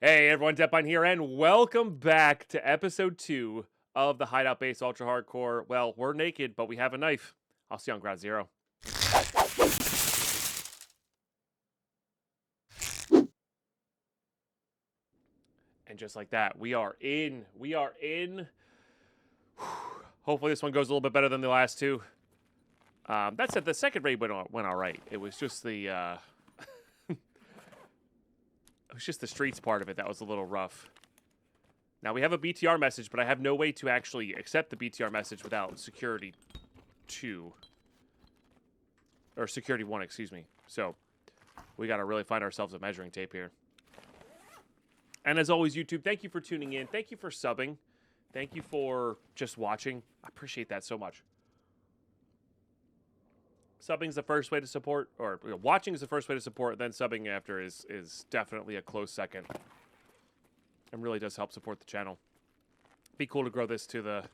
Hey everyone, Deadpine here, and welcome back to episode 2 of the Hideout Base Ultra Hardcore. Well, we're naked, but we have a knife. I'll see you on ground zero. And just like that, we are in. We are in. Hopefully this one goes a little bit better than the last two. That said, the second raid went all right. It was just the it was just the streets part of it that was a little rough. Now, we have a BTR message, but I have no way to actually accept the BTR message without security 2. Or security 1, excuse me. So, we got to really find ourselves a measuring tape here. And as always, YouTube, thank you for tuning in. Thank you for subbing. Thank you for just watching. I appreciate that so much. Subbing is the first way to support, or watching is the first way to support, then subbing after is definitely a close second. And really does help support the channel. Be cool to grow this to the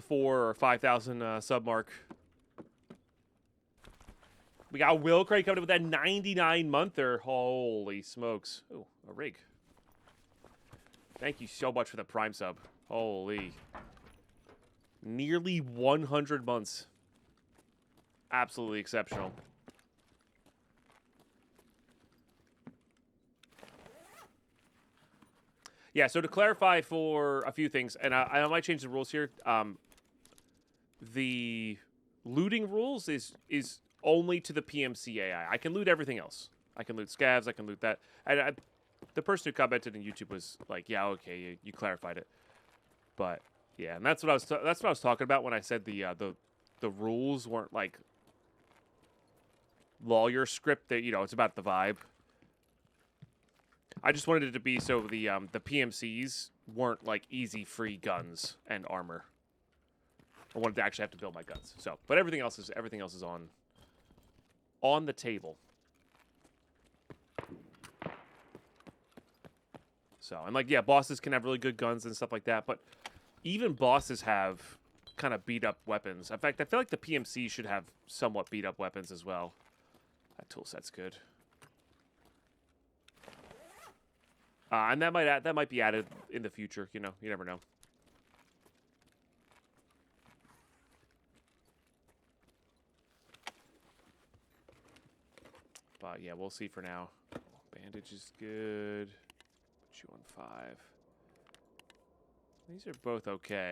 4 or 5,000 sub mark. We got Will Craig coming in with that 99-monther. Holy smokes. Ooh, a rig. Thank you so much for the Prime sub. Holy. Nearly 100 months. Absolutely exceptional. Yeah, so to clarify for a few things, and I might change the rules here. The looting rules is only to the PMC AI. I can loot everything else. I can loot scavs. I can loot that. And the person who commented in YouTube was like, "Yeah, okay, you clarified it." But yeah, and that's what I was talking about when I said the rules weren't like lawyer script. That it's about the vibe. I just wanted it to be so the PMCs weren't like easy free guns and armor. I wanted to actually have to build my guns. So, but everything else is on the table. So, and like, yeah, bosses can have really good guns and stuff like that, but even bosses have kind of beat up weapons. In fact, I feel like the PMC should have somewhat beat up weapons as well. That tool set's good. And that might be added in the future. You never know. But yeah, we'll see for now. Bandage is good. Put you on 5. These are both okay.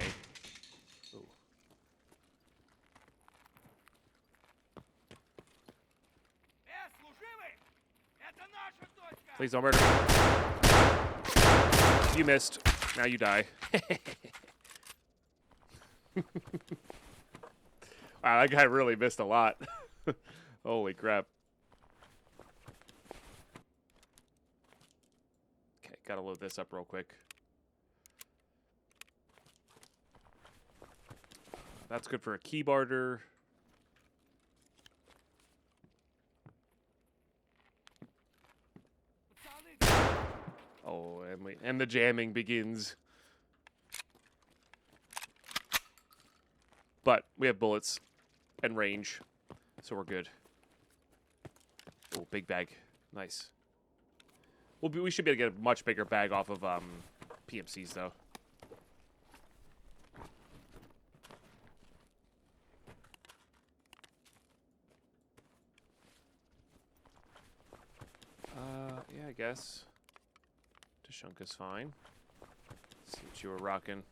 Ooh. Please don't murder me. You missed. Now you die. Wow, that guy really missed a lot. Holy crap. Okay, gotta load this up real quick. That's good for a key barter. Oh, and the jamming begins. But we have bullets and range, so we're good. Oh, big bag. Nice. We should be able to get a much bigger bag off of PMCs, though. Yeah, I guess. Tashunka's fine. Let's see what you were rocking.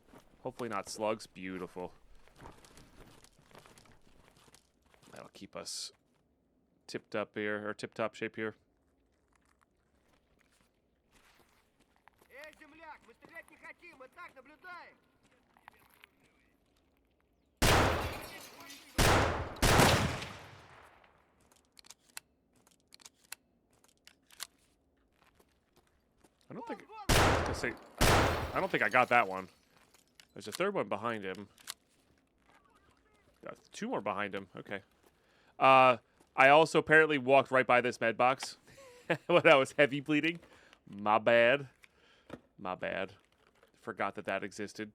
Hopefully not slugs. Beautiful. That'll keep us tipped up here, or tip-top shape here. I don't think I got that one. There's a third one behind him. Got 2 more behind him. Okay. I also apparently walked right by this med box when I was heavy bleeding. My bad. My bad. Forgot that existed.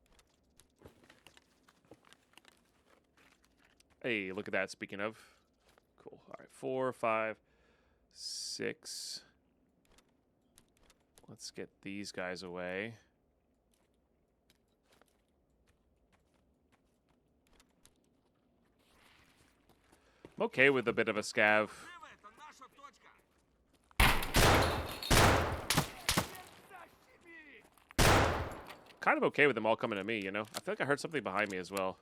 Hey, look at that. Speaking of. Cool. All right. 4, 5, 6. Let's get these guys away. I'm okay with a bit of a scav. Kind of okay with them all coming to me, you know? I feel like I heard something behind me as well.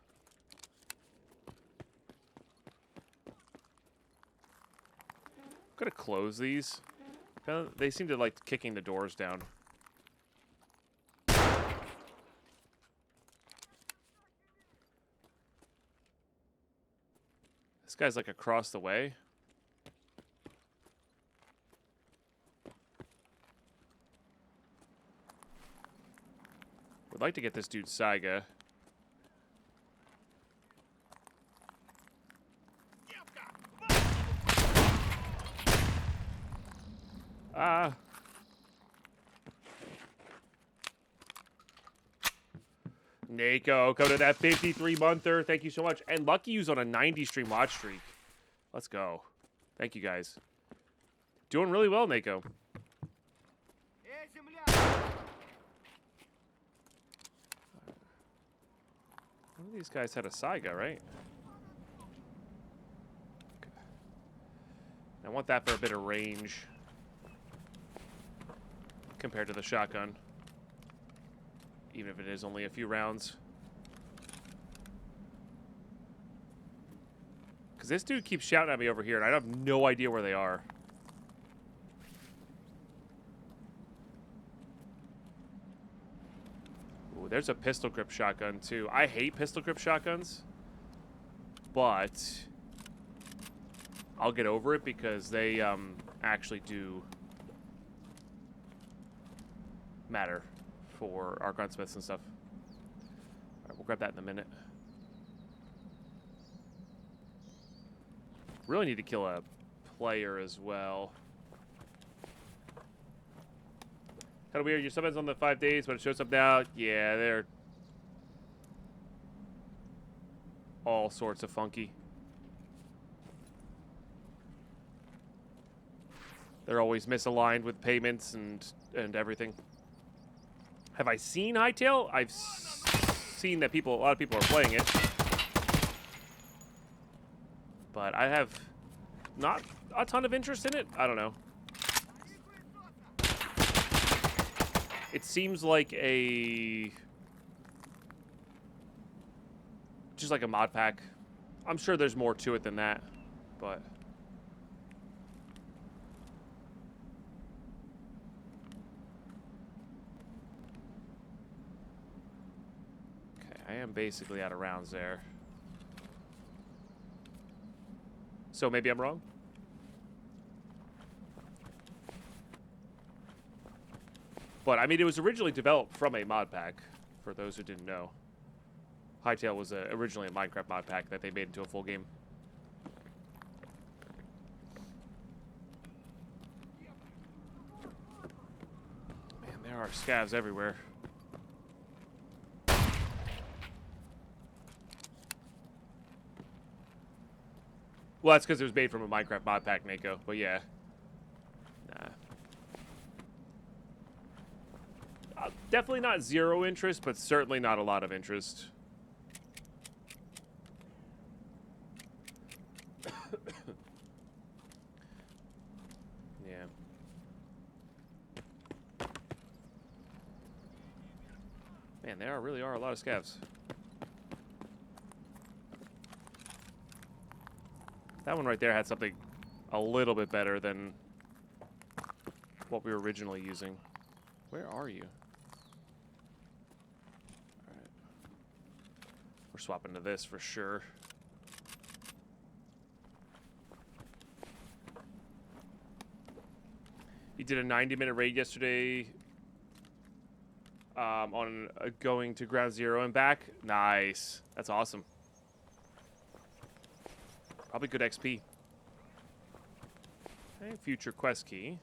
I'm gonna close these. They seem to like kicking the doors down. This guy's like across the way. Would like to get this dude Saiga. Nako, come to that 53-monther. Thank you so much. And Lucky You's on a 90-stream watch streak. Let's go. Thank you, guys. Doing really well, Nako. One of these guys had a Saiga, right? Okay. I want that for a bit of range compared to the shotgun. Even if it is only a few rounds. Because this dude keeps shouting at me over here, and I have no idea where they are. Ooh, there's a pistol grip shotgun, too. I hate pistol grip shotguns. But I'll get over it because they actually do matter for our gunsmiths and stuff. Alright, we'll grab that in a minute. Really need to kill a player as well. Kind of weird. Your summons on the 5 days, but it shows up now. Yeah, they're all sorts of funky. They're always misaligned with payments and everything. Have I seen Hightail? I've seen that a lot of people are playing it. But I have not a ton of interest in it. I don't know. It seems like just like a mod pack. I'm sure there's more to it than that, but I am basically out of rounds there. So maybe I'm wrong? But, I mean, it was originally developed from a mod pack, for those who didn't know. Hightail was originally a Minecraft mod pack that they made into a full game. Man, there are scavs everywhere. Well, that's because it was made from a Minecraft mod pack, Nako. But yeah. Nah. Definitely not zero interest, but certainly not a lot of interest. Yeah. Man, there really are a lot of scavs. That one right there had something a little bit better than what we were originally using. Where are you? Alright. We're swapping to this for sure. You did a 90-minute raid yesterday on going to Ground Zero and back. Nice. That's awesome. Probably good XP. Okay, future quest key.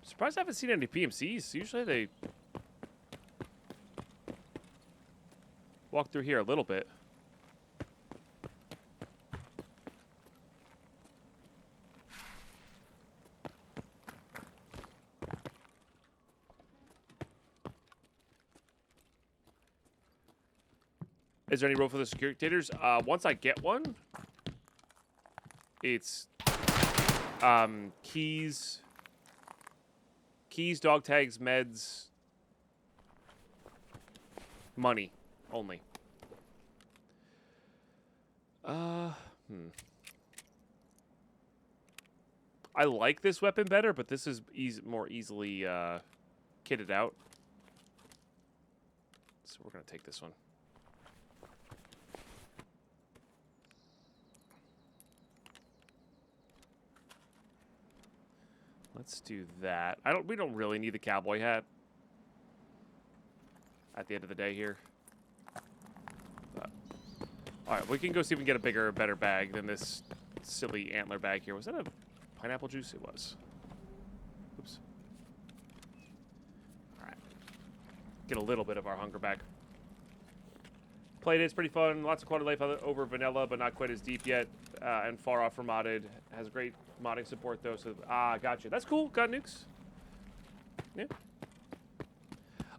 Surprised I haven't seen any PMCs. Usually they walk through here a little bit. Is there any role for the security dictators? Once I get one, it's keys, dog tags, meds, money only. I like this weapon better, but this is more easily kitted out. So we're gonna take this one. Let's do that. We don't really need the cowboy hat at the end of the day here. But, all right, we can go see if we can get a better bag than this silly antler bag here. Was that a pineapple juice? It was. Oops. All right. Get a little bit of our hunger back. Played it. It's pretty fun. Lots of quality life over vanilla, but not quite as deep yet. And far off from modded. Has great modding support though. So gotcha. That's cool. Got nukes. Yeah.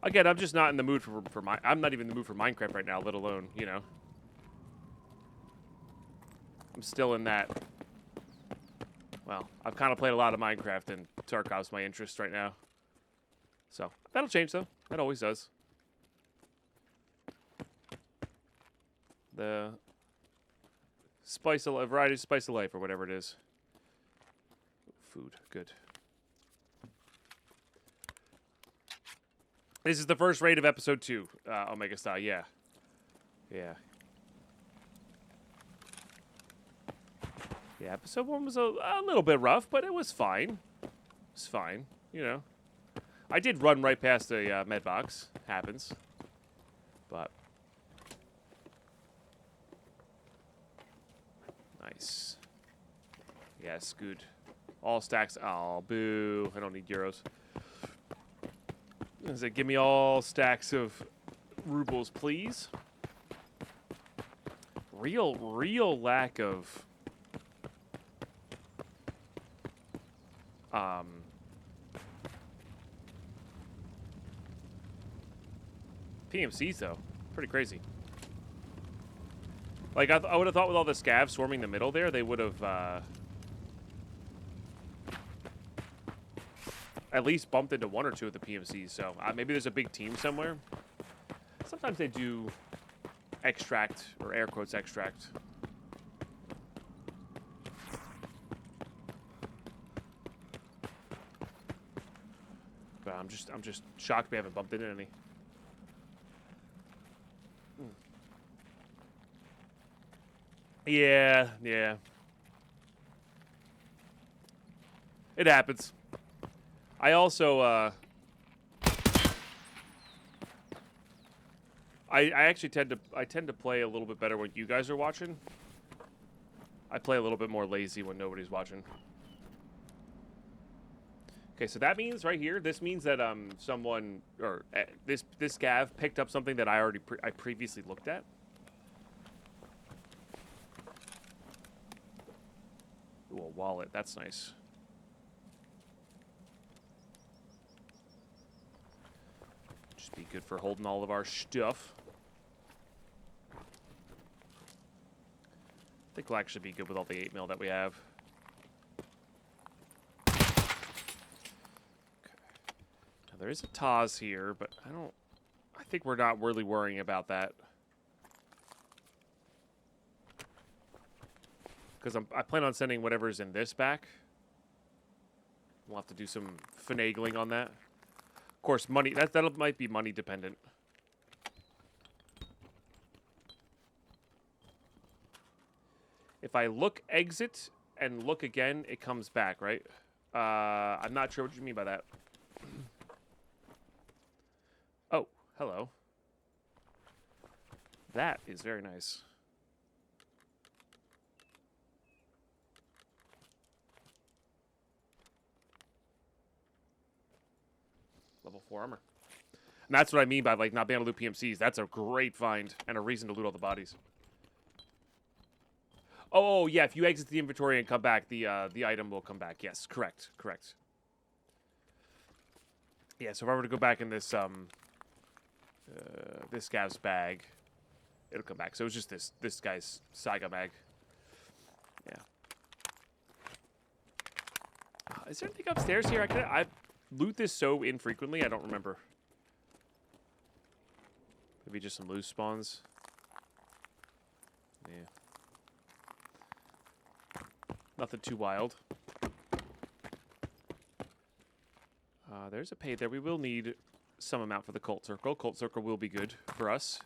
Again, I'm just not in the mood for I'm not even in the mood for Minecraft right now, let alone, you know. I'm still in that. Well, I've kind of played a lot of Minecraft, and Tarkov's my interest right now. So that'll change though. That always does. The variety of spice of life, or whatever it is. Food, good. This is the first raid of episode 2, Omega style. Yeah, yeah. Episode 1 was a little bit rough, but it was fine. It's fine, you know. I did run right past the med box. Happens, but. Nice. Yes, good. All stacks. Oh, boo. I don't need euros. I said, give me all stacks of rubles, please. Real lack of... PMCs, though. Pretty crazy. Like, I would have thought with all the scavs swarming the middle there, they would have, at least bumped into 1 or 2 of the PMCs, so maybe there's a big team somewhere. Sometimes they do extract, or air quotes extract. But I'm just shocked we haven't bumped into any. Yeah. It happens. I also, I actually tend to play a little bit better when you guys are watching. I play a little bit more lazy when nobody's watching. Okay, so that means right here, this means that someone, or this scav picked up something that I previously looked at. Ooh, a wallet. That's nice. Just be good for holding all of our stuff. I think we'll actually be good with all the 8mm that we have. Okay. Now, there is a Taz here, but I think we're not really worrying about that. Because I plan on sending whatever's in this back. We'll have to do some finagling on that. Of course, money, that might be money dependent. If I look exit and look again, it comes back, right? I'm not sure what you mean by that. Oh, hello. That is very nice. Level 4 armor. And that's what I mean by like not being able to loot PMCs. That's a great find and a reason to loot all the bodies. Oh yeah, if you exit the inventory and come back, the item will come back. Yes, correct. Yeah, so if I were to go back in this this Gav's bag, it'll come back. So it's just this guy's Saga bag. Yeah. Is there anything upstairs here? I loot this so infrequently, I don't remember. Maybe just some loose spawns. Yeah. Nothing too wild. There's a pay there. We will need some amount for the Cult Circle. Cult Circle will be good for us.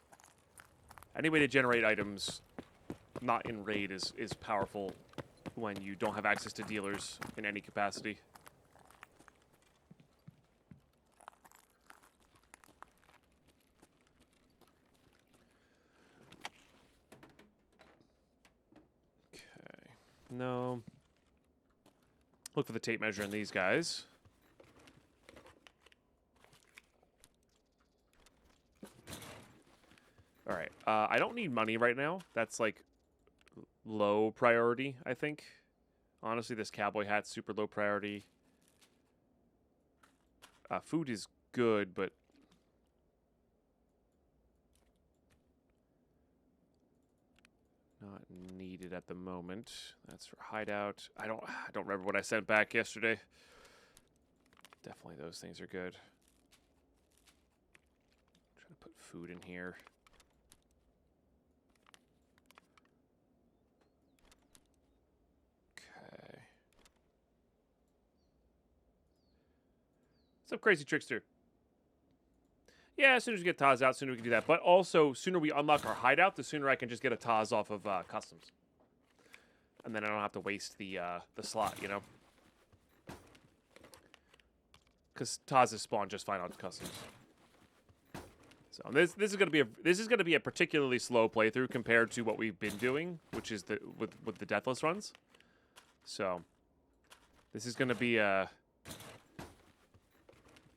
Any way to generate items not in raid is powerful when you don't have access to dealers in any capacity. Okay. No. Look for the tape measure in these guys. All right. I don't need money right now. That's like low priority, I think. Honestly, this cowboy hat's super low priority. Food is good, but not needed at the moment. That's for Hideout. I don't remember what I sent back yesterday. Definitely those things are good. Trying to put food in here. Okay. What's up, Crazy Trickster? Yeah, as soon as we get Taz out, sooner we can do that. But also, sooner we unlock our Hideout, the sooner I can just get a Taz off of Customs. And then I don't have to waste the slot, you know? Because Taz's spawn just fine on Customs. So this is gonna be a particularly slow playthrough compared to what we've been doing, which is with the Deathless runs. So this is gonna be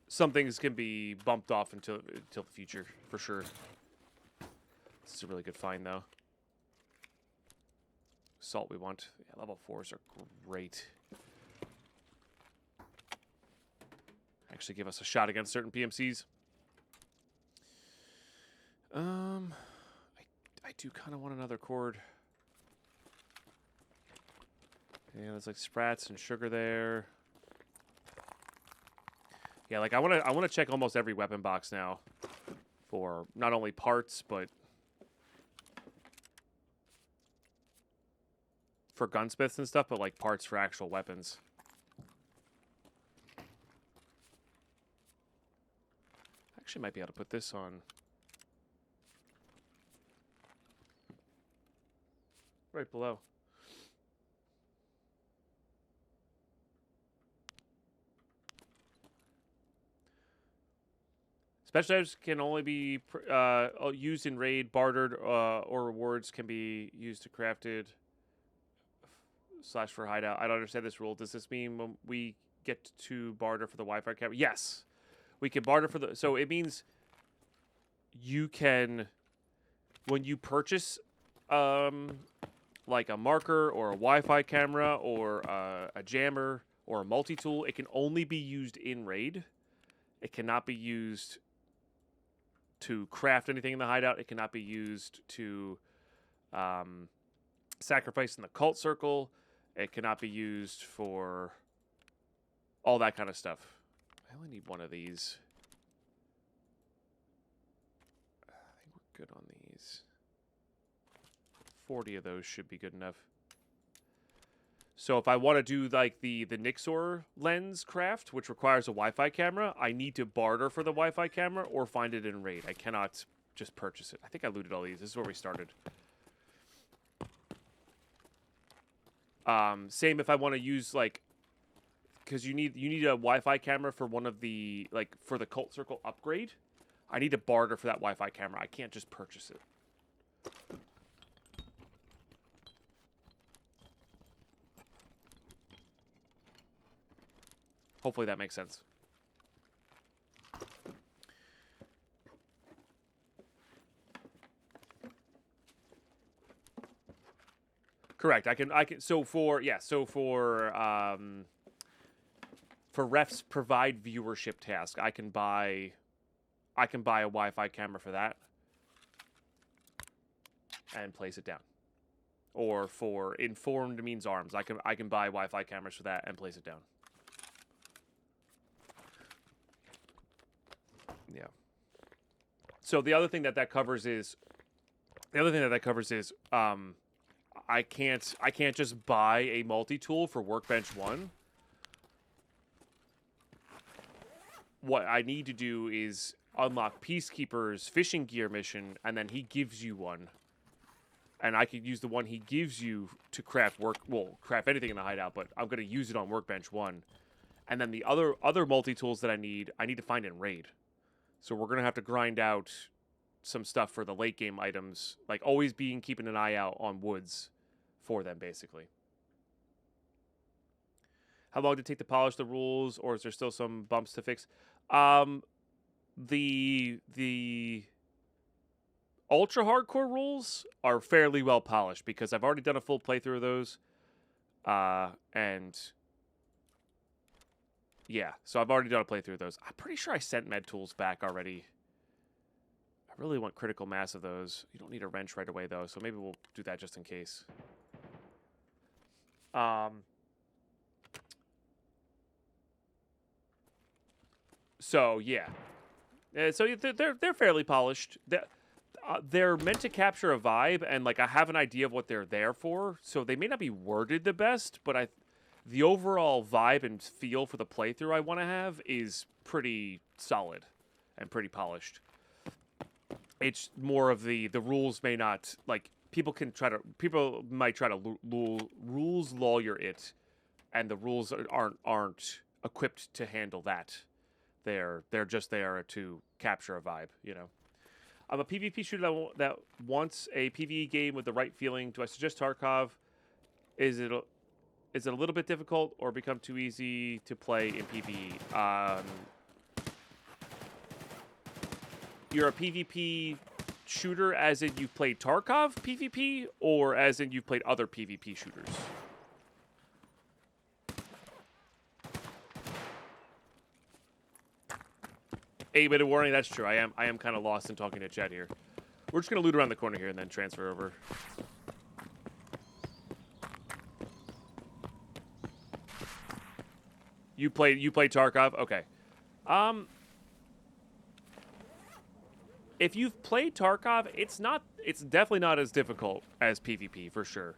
some things can be bumped off until the future, for sure. This is a really good find, though. Salt we want. Yeah, level 4s are great. Actually give us a shot against certain PMCs. I do kind of want another cord. Yeah, there's like sprats and sugar there. Yeah, like I want to check almost every weapon box now for not only parts but for gunsmiths and stuff, but like parts for actual weapons. Actually, might be able to put this on right below. Special items can only be used in raid, bartered, or rewards can be used to crafted / for hideout. I don't understand this rule. Does this mean when we get to barter for the Wi-Fi camera? Yes, we can barter for the. So it means you can, when you purchase, like a marker or a Wi-Fi camera or a jammer or a multi-tool, it can only be used in raid. It cannot be used to craft anything in the hideout. It cannot be used to sacrifice in the cult circle. It cannot be used for all that kind of stuff. I only need one of these. I think we're good on these. 40 of those should be good enough. So if I want to do like the Nixor lens craft, which requires a Wi-Fi camera, I need to barter for the Wi-Fi camera or find it in raid. I cannot just purchase it. I think I looted all these. This is where we started. Same if I want to use like, because you need a Wi-Fi camera for one of the like for the cult circle upgrade. I need to barter for that Wi-Fi camera. I can't just purchase it. Hopefully that makes sense. Correct. I can. So for refs provide viewership task, I can buy a Wi-Fi camera for that and place it down. Or for informed means arms, I can buy Wi-Fi cameras for that and place it down. Yeah. So the other thing that covers is I can't just buy a multi-tool for Workbench 1. What I need to do is unlock Peacekeeper's fishing gear mission, and then he gives you one. And I could use the one he gives you to craft craft anything in the hideout, but I'm going to use it on Workbench 1. And then the other multi-tools that I need to find in Raid. So we're going to have to grind out some stuff for the late game items, like always keeping an eye out on woods for them, basically. How long did it take to polish the rules, or is there still some bumps to fix? The ultra hardcore rules are fairly well polished because I've already done a full playthrough of those. And yeah, so I've already done a playthrough of those. I'm pretty sure I sent med tools back already. I really want critical mass of those. You don't need a wrench right away though, so maybe we'll do that just in case. So yeah. So they're fairly polished. They're meant to capture a vibe, and like I have an idea of what they're there for. So they may not be worded the best, but the overall vibe and feel for the playthrough I want to have is pretty solid and pretty polished. It's more of the rules may not, like, people might try to rules lawyer it, and the rules aren't equipped to handle that. They're just there to capture a vibe, you know. I'm a PvP shooter that wants a PvE game with the right feeling. Do I suggest Tarkov? Is it a little bit difficult or become too easy to play in PvE? You're a PvP shooter as in you've played Tarkov PvP, or as in you've played other PvP shooters? Eight-minute warning, that's true. I am kind of lost in talking to Chet here. We're just going to loot around the corner here and then transfer over. You played Tarkov? Okay. If you've played Tarkov, it's definitely not as difficult as PvP for sure.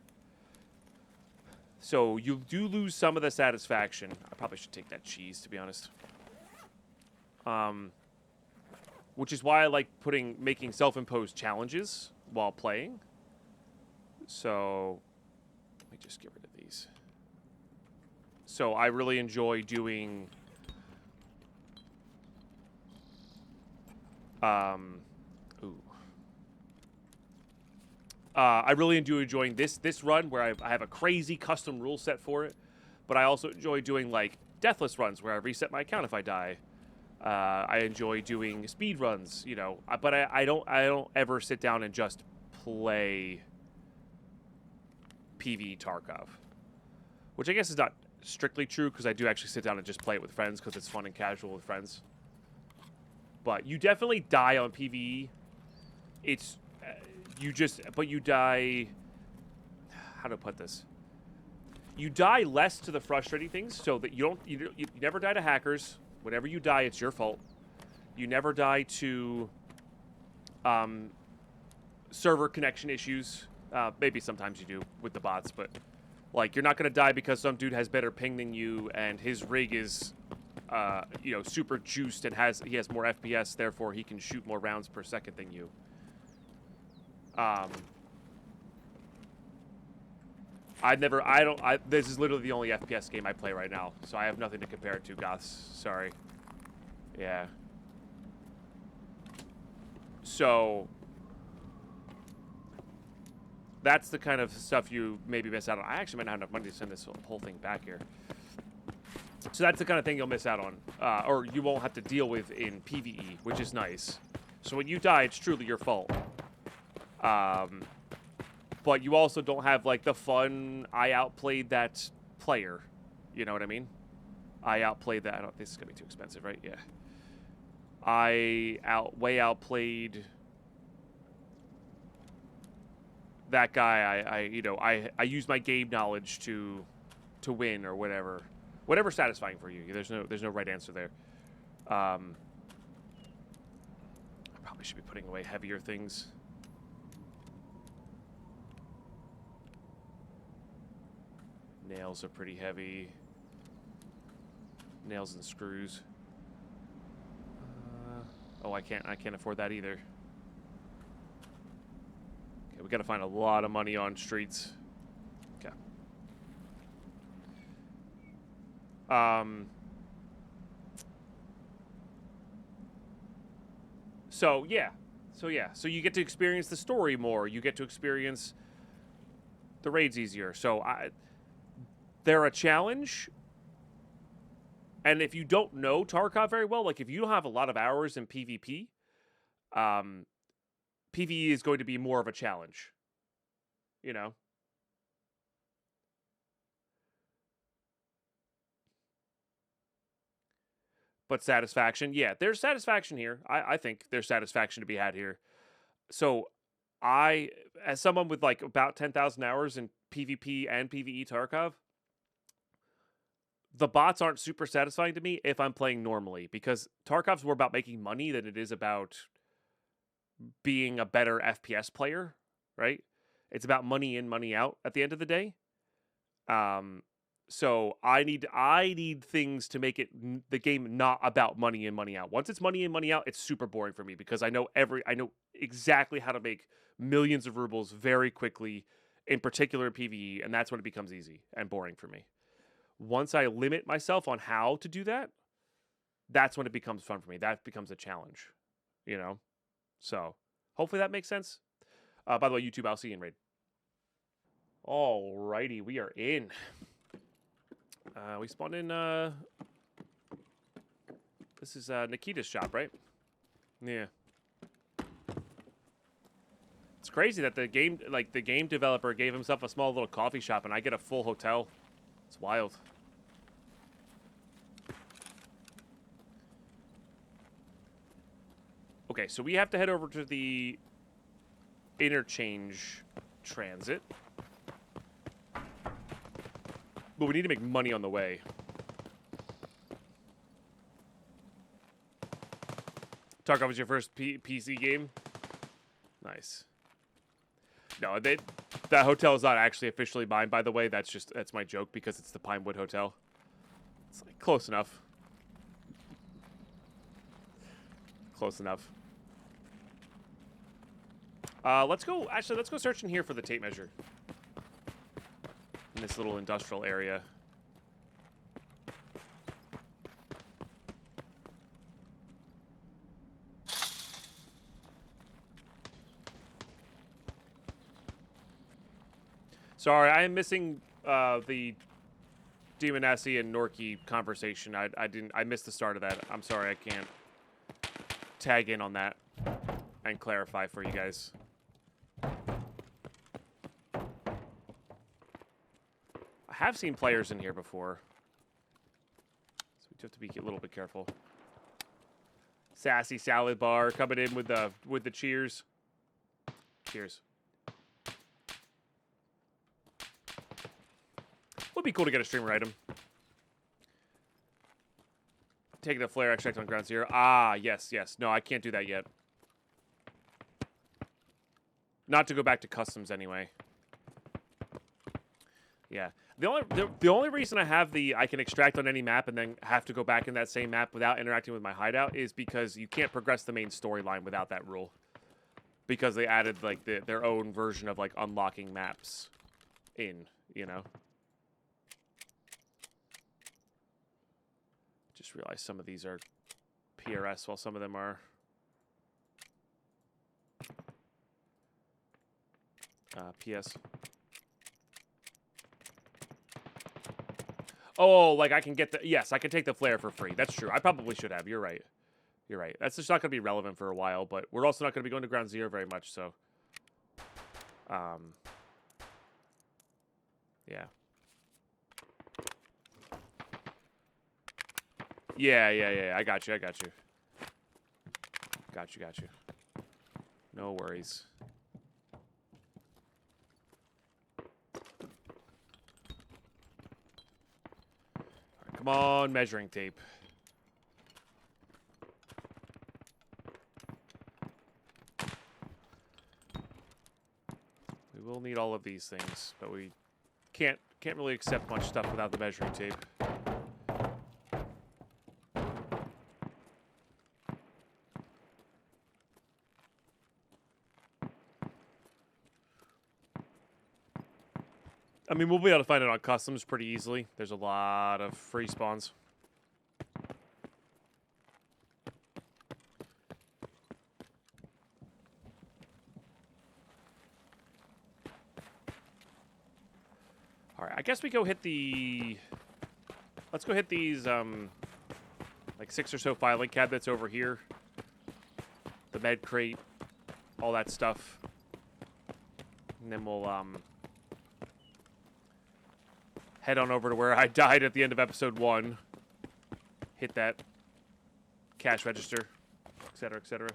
So you do lose some of the satisfaction. I probably should take that cheese, to be honest. Which is why I like making self-imposed challenges while playing. So let me just get rid of these. So I really enjoy doing I really enjoying this run where I have a crazy custom rule set for it, but I also enjoy doing like deathless runs where I reset my account if I die. I enjoy doing speed runs, you know, but I don't ever sit down and just play PvETarkov, which I guess is not strictly true because I do actually sit down and just play it with friends because it's fun and casual with friends. But you definitely die on PvE. It's but you die. How to put this? You die less to the frustrating things, so that you never die to hackers. Whenever you die, it's your fault. You never die to server connection issues. Maybe sometimes you do with the bots, but like you're not going to die because some dude has better ping than you and his rig is super juiced and he has more FPS, therefore he can shoot more rounds per second than you. This is literally the only FPS game I play right now, so I have nothing to compare it to, Goths. Sorry. Yeah. So that's the kind of stuff you maybe miss out on. I actually might not have enough money to send this whole thing back here. So that's the kind of thing you'll miss out on, or you won't have to deal with in PvE, which is nice. So when you die, it's truly your fault. but you also don't have, like, the fun, I outplayed that player. You know what I mean? I outplayed that. I don't. This is gonna be too expensive, right? Yeah. Way outplayed that guy. I used my game knowledge to win or whatever. Whatever's satisfying for you. There's no right answer there. I probably should be putting away heavier things. Nails are pretty heavy. Nails and screws. Oh, I can't afford that either. Okay, we gotta find a lot of money on streets. Okay. So you get to experience the story more. You get to experience the raids easier. So they're a challenge. And if you don't know Tarkov very well, like if you don't have a lot of hours in PvP, PvE is going to be more of a challenge. You know? But satisfaction, yeah, there's satisfaction here. I think there's satisfaction to be had here. So as someone with like about 10,000 hours in PvP and PvETarkov, the bots aren't super satisfying to me if I'm playing normally, because Tarkov's more about making money than it is about being a better FPS player, right? It's about money in, money out at the end of the day. So I need things to make it the game not about money in, money out. Once it's money in, money out, it's super boring for me because I know exactly how to make millions of rubles very quickly, in particular in PvE, and that's when it becomes easy and boring for me. Once I limit myself on how to do that, that's when it becomes fun for me. That becomes a challenge, you know? So, hopefully that makes sense. By the way, YouTube, I'll see you in raid. Alrighty, we are in. We spawned in, this is Nikita's shop, right? Yeah. It's crazy that the game developer gave himself a small little coffee shop and I get a full hotel. It's wild. Okay, so we have to head over to the interchange transit. But we need to make money on the way. Tarkov was your first PC game? Nice. No, that hotel is not actually officially mine, by the way. That's my joke because it's the Pinewood Hotel. It's like close enough. Close enough. Let's go search in here for the tape measure. In this little industrial area. Sorry, I am missing the Demonassi and Norky conversation. I missed the start of that. I'm sorry, I can't tag in on that and clarify for you guys. I have seen players in here before, so we have to be a little bit careful. Sassy salad bar coming in with the cheers. Cheers. Would be cool to get a streamer item. Taking the flare extract on ground zero. Ah, yes. No, I can't do that yet. Not to go back to customs anyway. Yeah. The only reason I have I can extract on any map and then have to go back in that same map without interacting with my hideout is because you can't progress the main storyline without that rule. Because they added like their own version of like unlocking maps in, you know. Just realized some of these are PRS while some of them are PS. Oh, like I can get yes, I can take the flare for free. That's true. I probably should have. You're right. You're right. That's just not going to be relevant for a while, but we're also not going to be going to ground zero very much, so. Yeah. Yeah. I got you. Got you. No worries. All right, come on, measuring tape. We will need all of these things, but we can't really accept much stuff without the measuring tape. I mean, we'll be able to find it on customs pretty easily. There's a lot of free spawns. All right, I guess we go hit the... Let's go hit these, like 6 or so filing cabinets over here. The med crate, all that stuff. And then we'll, head on over to where I died at the end of episode 1. Hit that cash register, etc., etc.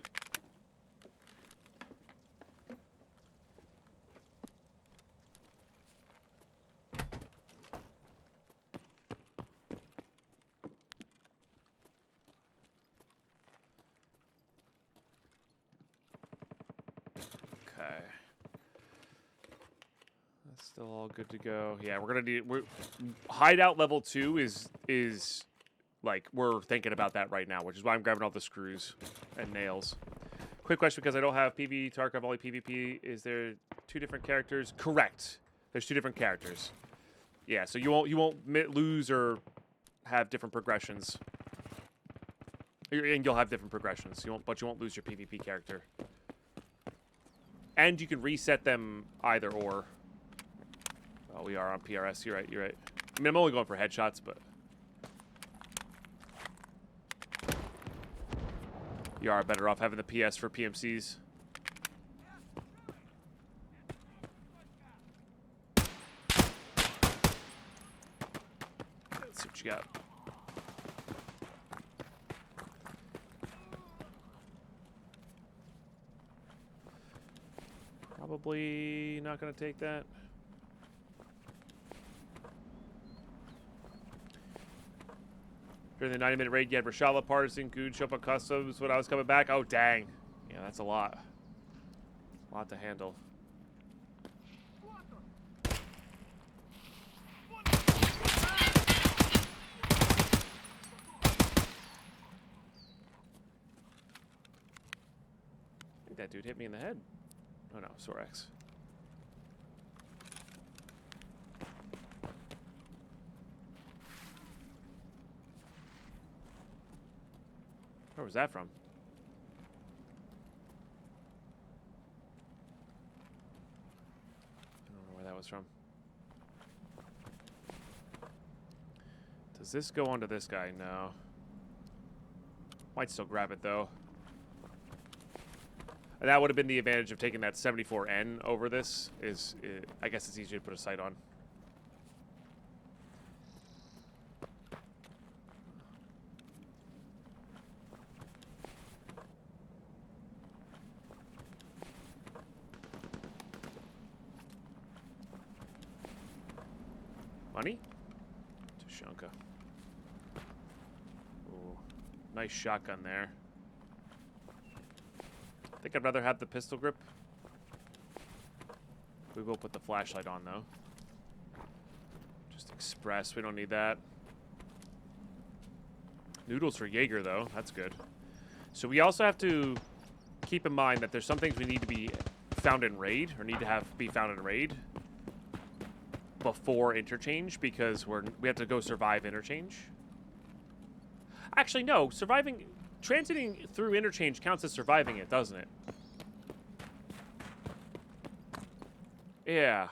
Okay. That's still all good to go. Yeah, we're gonna need hideout level 2 is like we're thinking about that right now, which is why I'm grabbing all the screws and nails. Quick question, because I don't have PvETarkov, only PvP. Is there 2 different characters? Correct. There's 2 different characters. Yeah, so you won't lose or have different progressions. And you'll have different progressions. But you won't lose your PvP character. And you can reset them either or. Oh, we are on PRS. You're right. I mean, I'm only going for headshots, but you are better off having the PS for PMCs. Let's see what you got. Probably not going to take that. During the 90-minute raid, you had Rashala, Partisan, Goon, show up on customs when I was coming back. Oh, dang. Yeah, that's a lot. A lot to handle. I think that dude hit me in the head. Oh, no. Sorax. Where was that from? I don't know where that was from. Does this go onto this guy? No. Might still grab it, though. And that would have been the advantage of taking that 74N over this. I guess it's easier to put a sight on. Money? Tashanka. Ooh, nice shotgun there. I think I'd rather have the pistol grip. We will put the flashlight on, though. Just express. We don't need that. Noodles for Jaeger, though. That's good. So we also have to keep in mind that there's some things we need to be found in raid, or need to be found in raid before interchange, because we have to go survive interchange. Actually, no. Transiting through interchange counts as surviving it, doesn't it? Yeah.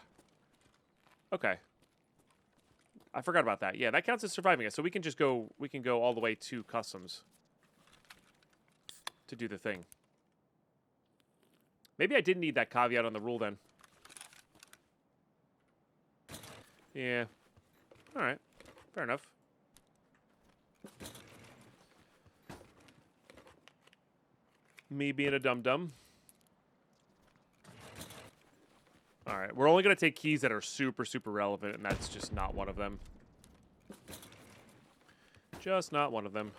Okay. I forgot about that. Yeah, that counts as surviving it. So we can just go. We can go all the way to customs to do the thing. Maybe I didn't need that caveat on the rule then. Yeah. All right. Fair enough. Me being a dum-dum. All right. We're only going to take keys that are super, super relevant, and that's just not one of them. Just not one of them.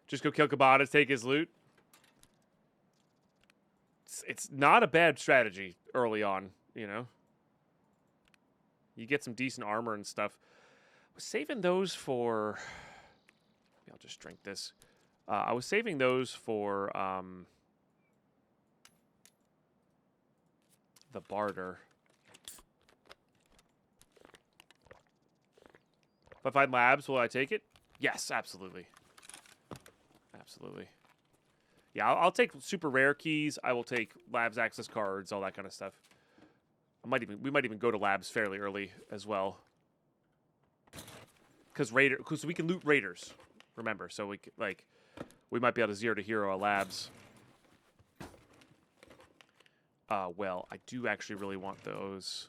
Just go kill Cabana, take his loot. It's not a bad strategy early on, you know. You get some decent armor and stuff. I was saving those for... Maybe I'll just drink this. I was saving those for the barter. If I find labs, will I take it? Yes, absolutely. Absolutely. Yeah, I'll take super rare keys. I will take labs access cards, all that kind of stuff. We might even go to labs fairly early as well. Because we can loot raiders. Remember, so we might be able to 0 to hero labs. Well, I do actually really want those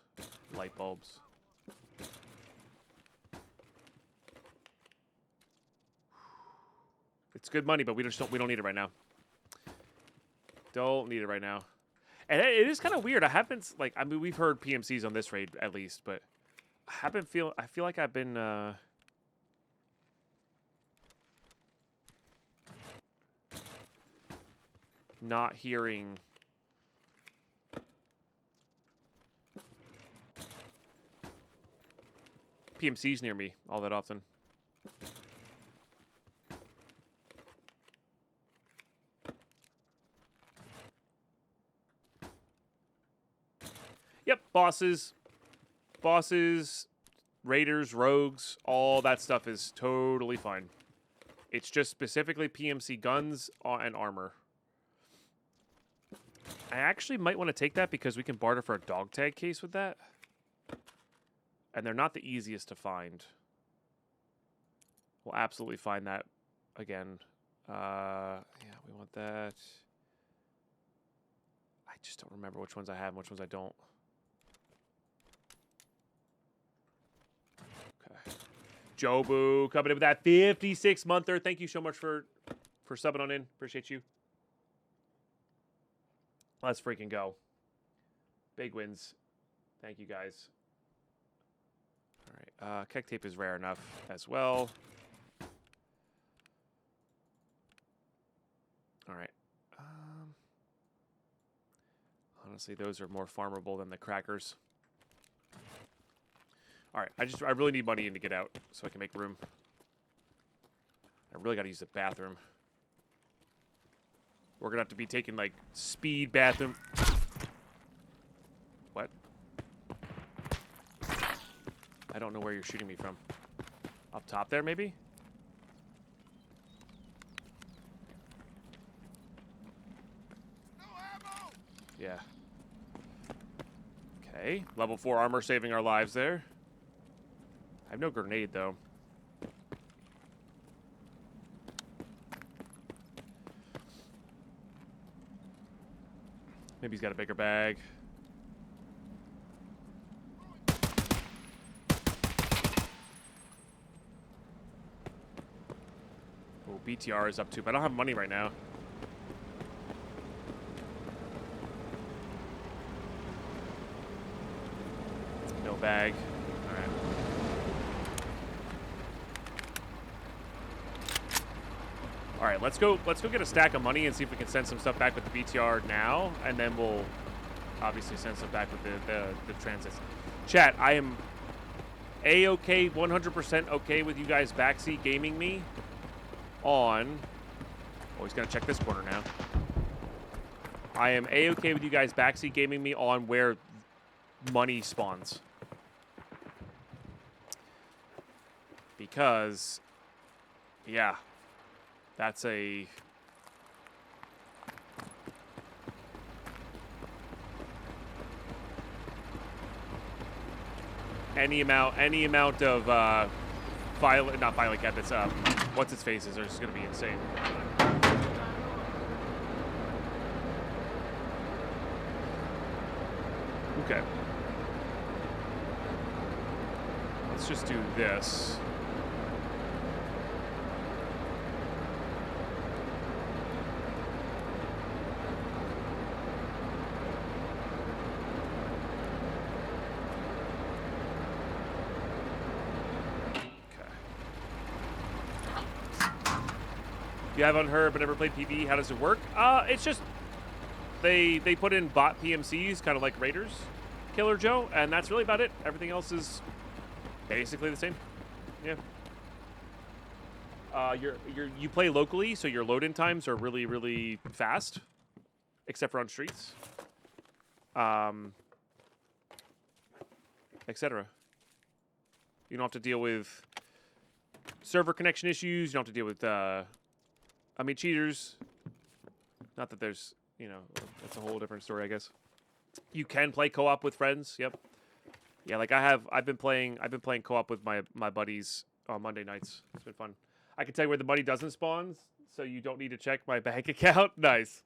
light bulbs. It's good money, but we don't need it right now. Don't need it right now. And it is kind of weird. I mean, we've heard PMCs on this raid at least, but I feel like I've been not hearing PMCs near me all that often. Yep, bosses, raiders, rogues, all that stuff is totally fine. It's just specifically PMC guns and armor. I actually might want to take that because we can barter for a dog tag case with that. And they're not the easiest to find. We'll absolutely find that again. Yeah, we want that. I just don't remember which ones I have and which ones I don't. Okay. Jobu coming in with that 56-monther. Thank you so much for subbing on in. Appreciate you. Let's freaking go. Big wins. Thank you, guys. All right. Keg tape is rare enough as well. All right. Honestly, those are more farmable than the crackers. All right. I really need money in to get out so I can make room. I really got to use the bathroom. We're going to have to be taking, like, speed bathroom. What? I don't know where you're shooting me from. Up top there, maybe? No ammo! Yeah. Okay. Level 4 armor saving our lives there. I have no grenade, though. Maybe he's got a bigger bag. Oh, BTR is up too, but I don't have money right now. No bag. All right. All right, let's go get a stack of money and see if we can send some stuff back with the BTR now, and then we'll obviously send some back with the transits. Chat, I am A-okay, 100% okay with you guys backseat gaming me on... Oh, he's going to check this corner now. I am A-okay with you guys backseat gaming me on where money spawns. Because, yeah, that's a... Any amount of not violent cabinets, what's its faces are just gonna be insane. Okay. Let's just do this. If you haven't heard but never played PvE, how does it work? It's just they put in bot PMCs, kind of like Raiders, Killer Joe, and that's really about it. Everything else is basically the same. Yeah. You play locally, so your load-in times are really, really fast, except for on streets, etc. You don't have to deal with server connection issues. You don't have to deal with cheaters. Not that there's, that's a whole different story, I guess. You can play co-op with friends. Yep. Yeah, like I've been playing co-op with my buddies on Monday nights. It's been fun. I can tell you where the money doesn't spawn, so you don't need to check my bank account. Nice.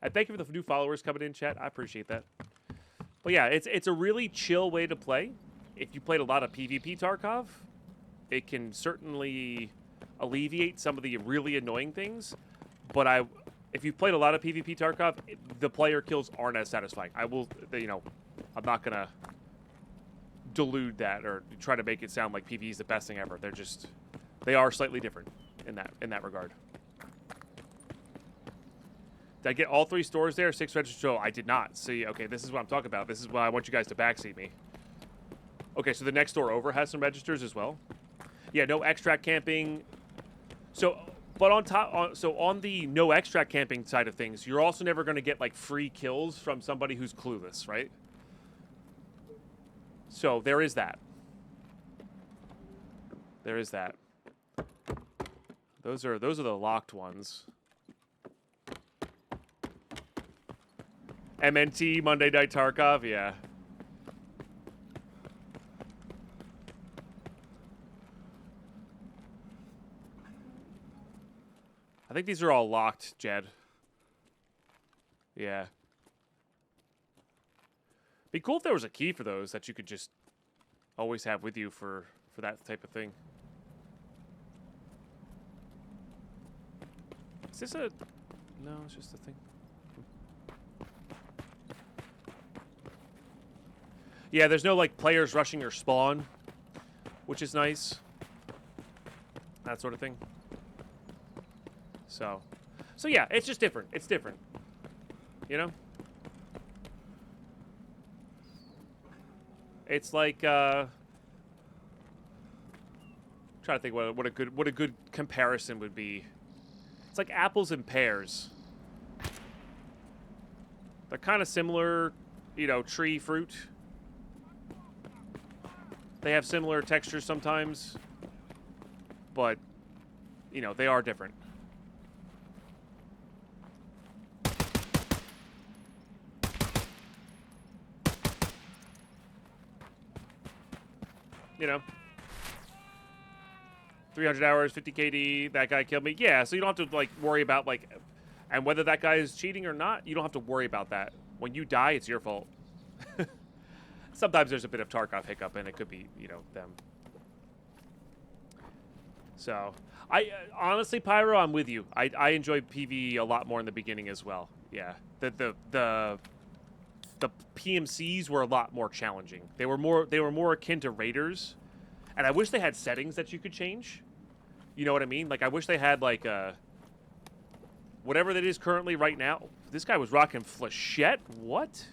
And thank you for the new followers coming in, chat. I appreciate that. But yeah, it's a really chill way to play. If you played a lot of PvP Tarkov, it can certainly alleviate some of the really annoying things. But if you've played a lot of PvP Tarkov, the player kills aren't as satisfying. I'm not gonna delude that or try to make it sound like PvE is the best thing ever. They are slightly different in that regard. Did I get all 3 stores there? 6 registers? Oh, I did not. See, okay, this is what I'm talking about. This is why I want you guys to backseat me. Okay, so the next store over has some registers as well. Yeah, no extract camping. So, but on the no extract camping side of things, you're also never going to get like free kills from somebody who's clueless, right? So there is that. There is that. Those are the locked ones. MNT Monday Night Tarkov, yeah. I think these are all locked, Jed. Yeah. Be cool if there was a key for those that you could just always have with you for that type of thing. Is this a... No, it's just a thing. Yeah, there's no, like, players rushing your spawn, which is nice. That sort of thing. So yeah, it's just different. It's different. You know? It's like, trying to think what a good comparison would be. It's like apples and pears. They're kind of similar, tree fruit. They have similar textures sometimes, but, they are different. You know, 300 hours, 50 KD, that guy killed me. Yeah, so you don't have to, like, worry about, like, and whether that guy is cheating or not, you don't have to worry about that. When you die, it's your fault. Sometimes there's a bit of Tarkov hiccup, and it could be, them. So, honestly, Pyro, I'm with you. I enjoyed PvE a lot more in the beginning as well. Yeah, the PMCs were a lot more challenging. They were more akin to Raiders, and I wish they had settings that you could change. You know what I mean? Like, I wish they had, like, whatever that is currently right now. This guy was rocking flechette? What?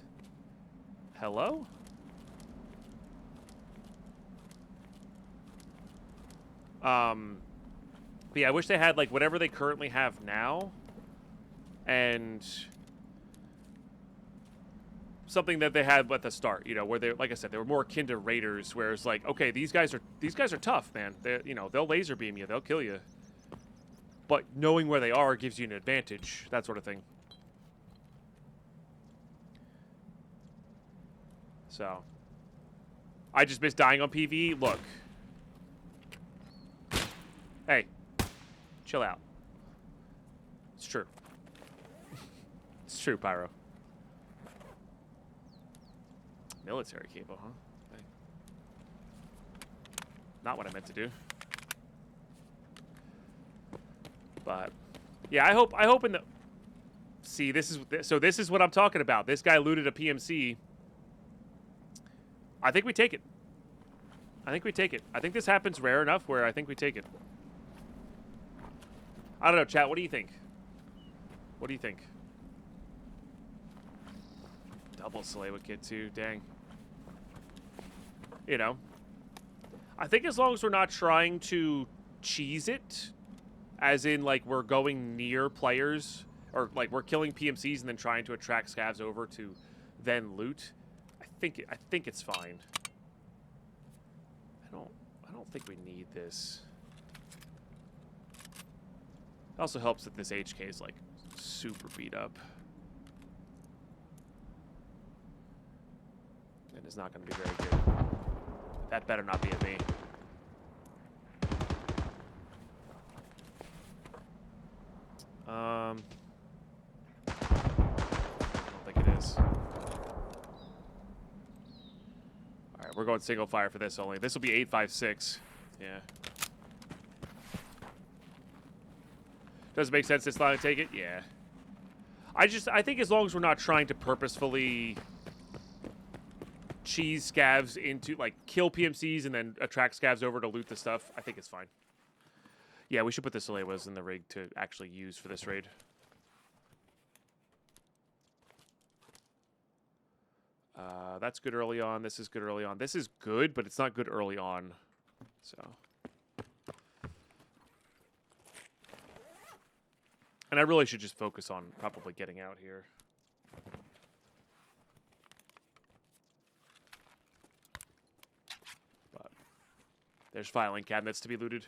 Hello? But yeah, I wish they had, like, whatever they currently have now, and something that they had at the start, where they, like I said, they were more akin to Raiders, where it's like, okay, these guys are tough, man. They, they'll laser beam you, they'll kill you. But knowing where they are gives you an advantage, that sort of thing. So, I just miss dying on PvE. Look. Hey, chill out. It's true. It's true, Pyro. Military cable, huh? Okay. Not what I meant to do. But yeah, I hope in the see this is what I'm talking about. This guy looted a PMC. I think we take it. I think we take it. I think this happens rare enough where I think we take it. I don't know, chat. What do you think? What do you think? Double Salewa kit too. Dang. You know, I think as long as we're not trying to cheese it, as in like we're going near players or like we're killing PMCs and then trying to attract scavs over to then loot, I think it's fine. I don't think we need this. It also helps that this HK is like super beat up. And it's not going to be very good. That better not be a me. I don't think it is. Alright, we're going single fire for this only. This will be 856. Yeah. Does it make sense this line to take it? Yeah. I think as long as we're not trying to purposefully cheese scavs into, like, kill PMCs and then attract scavs over to loot the stuff, I think it's fine. Yeah, we should put the Salewas in the rig to actually use for this raid. That's good early on. This is good early on. This is good, but it's not good early on. So. And I really should just focus on probably getting out here. But there's filing cabinets to be looted.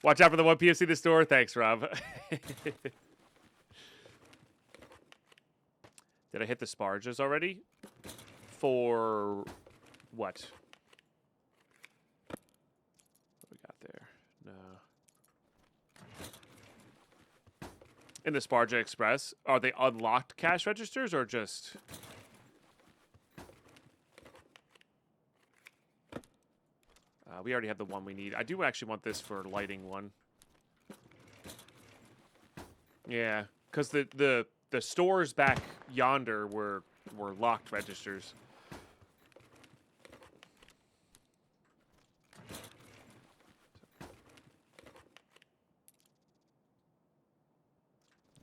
Watch out for the one PFC in the store. Thanks, Rob. Did I hit the Sparges already? For what? What we got there? No. In the Sparge Express, are they unlocked cash registers or just... we already have the one we need. I do actually want this for lighting one. Yeah, because the stores back yonder were locked registers.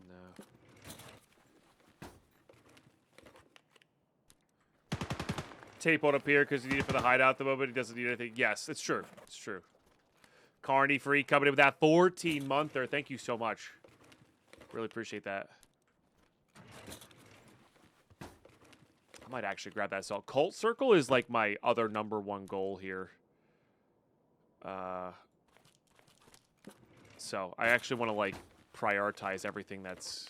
No. Tape on up here because you need it for the hideout at the moment. He doesn't need anything. Yes, it's true. It's true. Carney Free coming in with that 14-monther. Thank you so much. Really appreciate that. I might actually grab that assault. Cult Circle is like my other #1 goal here. So I actually want to like prioritize everything that's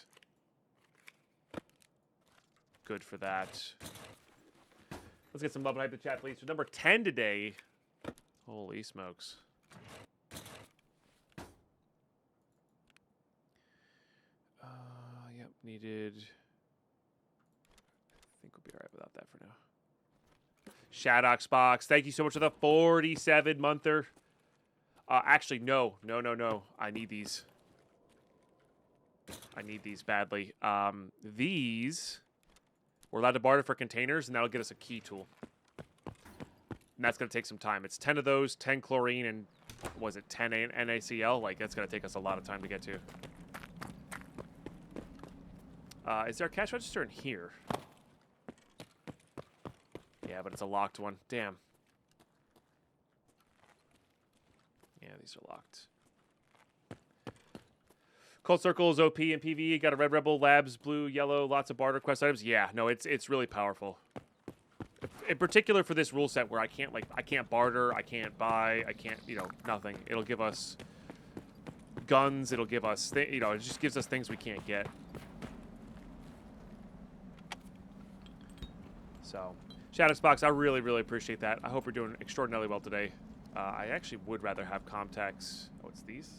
good for that. Let's get some love and hype to chat, please. So number 10 today. Holy smokes. Yep, needed. I think we'll be all right without that for now. Shadox Box, thank you so much for the 47-monther. Actually, no. I need these. I need these badly. These, we're allowed to barter for containers, and that'll get us a key tool. And that's going to take some time. It's 10 of those, 10 chlorine, and was it 10 NaCl? Like, that's going to take us a lot of time to get to. Is there a cash register in here? Yeah, but it's a locked one. Damn. Yeah, these are locked. Cold Circle is OP and PvE. Got a Red Rebel, Labs, blue, yellow, lots of barter quest items. Yeah, no, it's really powerful. In particular for this rule set where I can't barter, I can't buy, I can't, nothing. It'll give us guns, it'll give us, it just gives us things we can't get. So, Shadows Box, I really, really appreciate that. I hope you're doing extraordinarily well today. I actually would rather have contacts. Oh, it's these?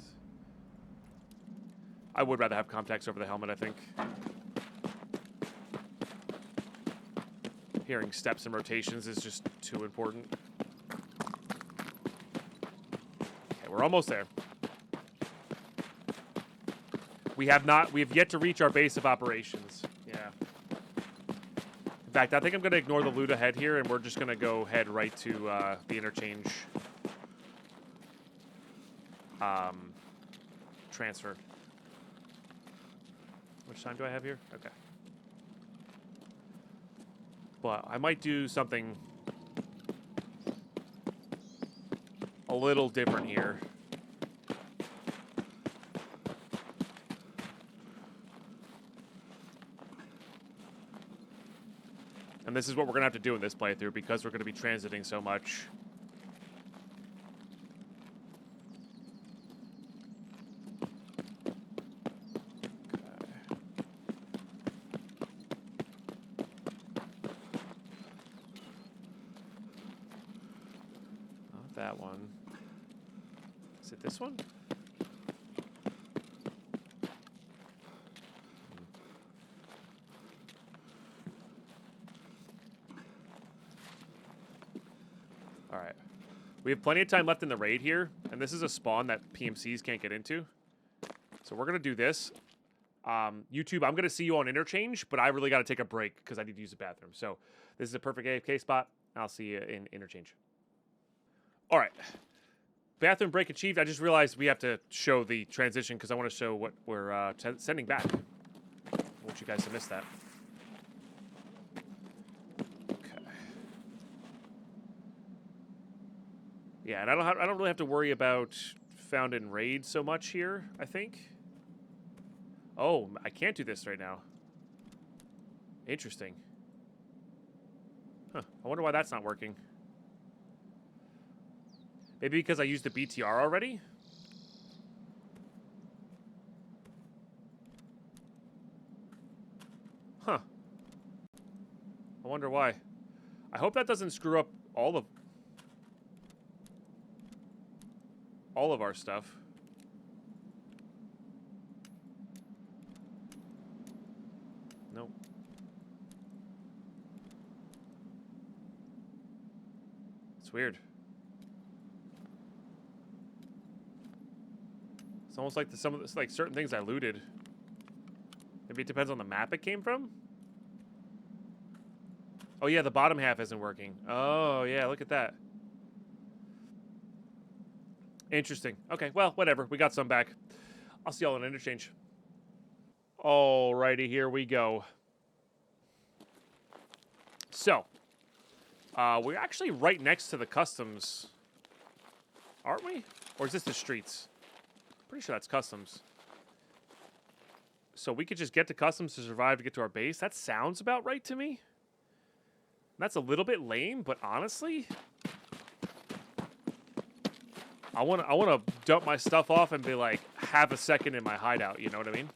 I would rather have contacts over the helmet, I think. Hearing steps and rotations is just too important. Okay, we're almost there. We have yet to reach our base of operations. Yeah. In fact, I think I'm going to ignore the loot ahead here, and we're just going to go head right to the interchange transfer. How much time do I have here? Okay. But I might do something a little different here. And this is what we're going to have to do in this playthrough because we're going to be transiting so much. Not that one. Is it this one? Alright. We have plenty of time left in the raid here, and this is a spawn that PMCs can't get into. So we're going to do this. YouTube, I'm going to see you on interchange, but I really got to take a break because I need to use the bathroom. So this is a perfect AFK spot. I'll see you in interchange. Alright. Bathroom break achieved. I just realized we have to show the transition because I want to show what we're sending back. I want you guys to miss that. Yeah, and I don't really have to worry about found in raid so much here, I think. Oh, I can't do this right now. Interesting. Huh, I wonder why that's not working. Maybe because I used the BTR already? Huh. I wonder why. I hope that doesn't screw up all of our stuff. Nope. It's weird. It's almost like like certain things I looted. Maybe it depends on the map it came from. Oh yeah, the bottom half isn't working. Oh yeah, look at that. Interesting. Okay, well, whatever. We got some back. I'll see y'all in interchange. Alrighty, here we go. So, we're actually right next to the customs, aren't we? Or is this the streets? Pretty sure that's customs. So we could just get to customs to survive to get to our base. That sounds about right to me. That's a little bit lame, but honestly, I want to dump my stuff off and be like, have a second in my hideout, you know what I mean?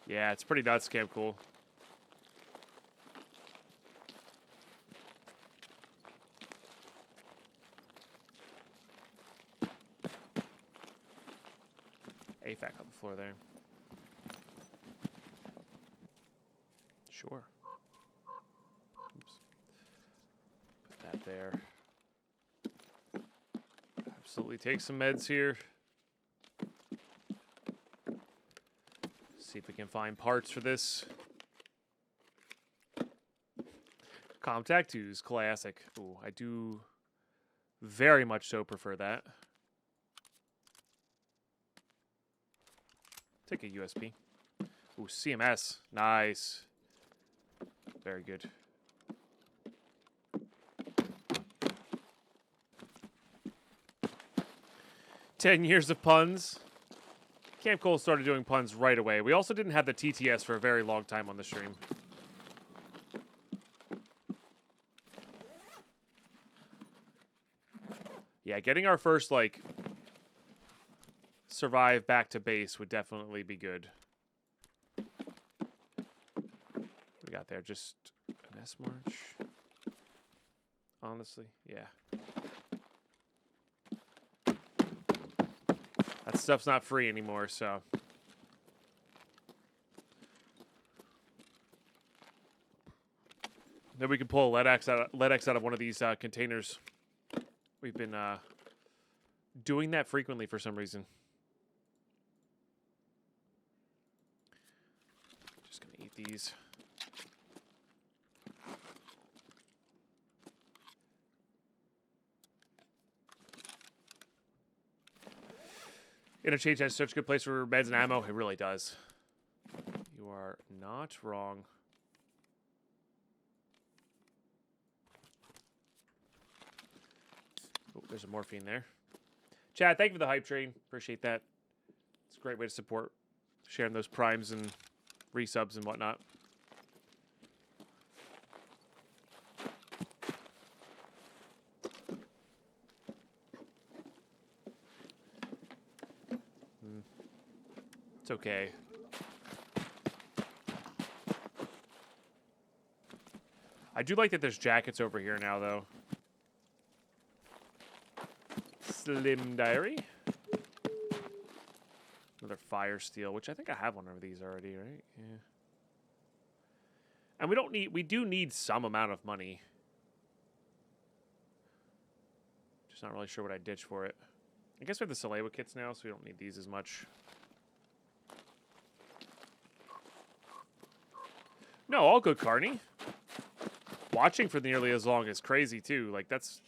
Yeah, it's pretty nuts, Camp Cool. AFAC on the floor there. Sure. Oops. Put that there. Absolutely take some meds here. See if we can find parts for this. Contact 2's classic. Ooh, I do very much so prefer that. Take a USP. Ooh, CMS. Nice. Very good. "10 years of puns." Camp Cole started doing puns right away. We also didn't have the TTS for a very long time on the stream. Yeah, getting our first, like, survive back to base would definitely be good. We got there, just an S march. Honestly, yeah. stuff's not free anymore, so. Maybe we can pull a lead axe out of one of these containers. We've been doing that frequently for some reason. Just gonna eat these. Interchange has such a good place for meds and ammo. It really does. You are not wrong. Oh, there's a morphine there. Chad, thank you for the hype train. Appreciate that. It's a great way to support sharing those primes and resubs and whatnot. It's okay. I do like that there's jackets over here now, though. Slim Diary. Another fire steel, which I think I have one of these already, right? Yeah. And we do need some amount of money. Just not really sure what I'd ditch for it. I guess we have the Salewa kits now, so we don't need these as much. No, all good, Carney. Watching for nearly as long is crazy, too. Like, that's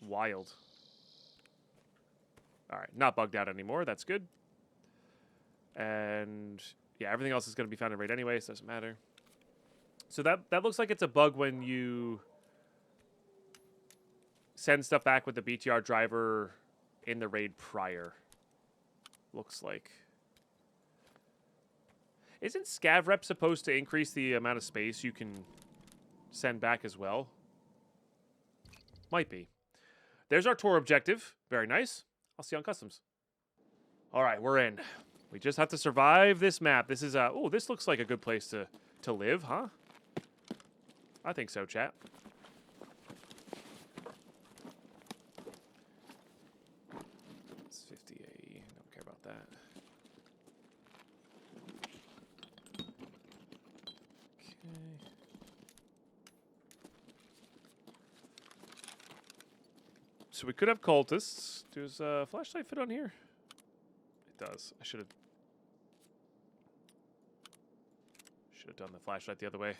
wild. All right, not bugged out anymore. That's good. And, yeah, everything else is going to be found in raid anyway, so it doesn't matter. So that looks like it's a bug when you send stuff back with the BTR driver in the raid prior. Looks like. Isn't Scav Rep supposed to increase the amount of space you can send back as well? Might be. There's our tour objective. Very nice. I'll see you on customs. All right, we're in. We just have to survive this map. This is oh, this looks like a good place to live, huh? I think so, chat. It's 50A. Don't care about that. So we could have cultists. Does a flashlight fit on here? It does. I should have done the flashlight the other way.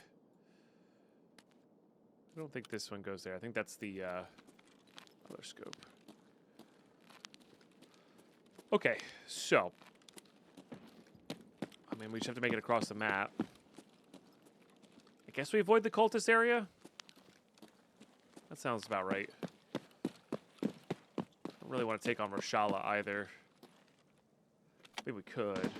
I don't think this one goes there. I think that's the other scope. Okay, so I mean, we just have to make it across the map. I guess we avoid the cultist area. That sounds about right. Don't really want to take on Rashala either. Maybe we could.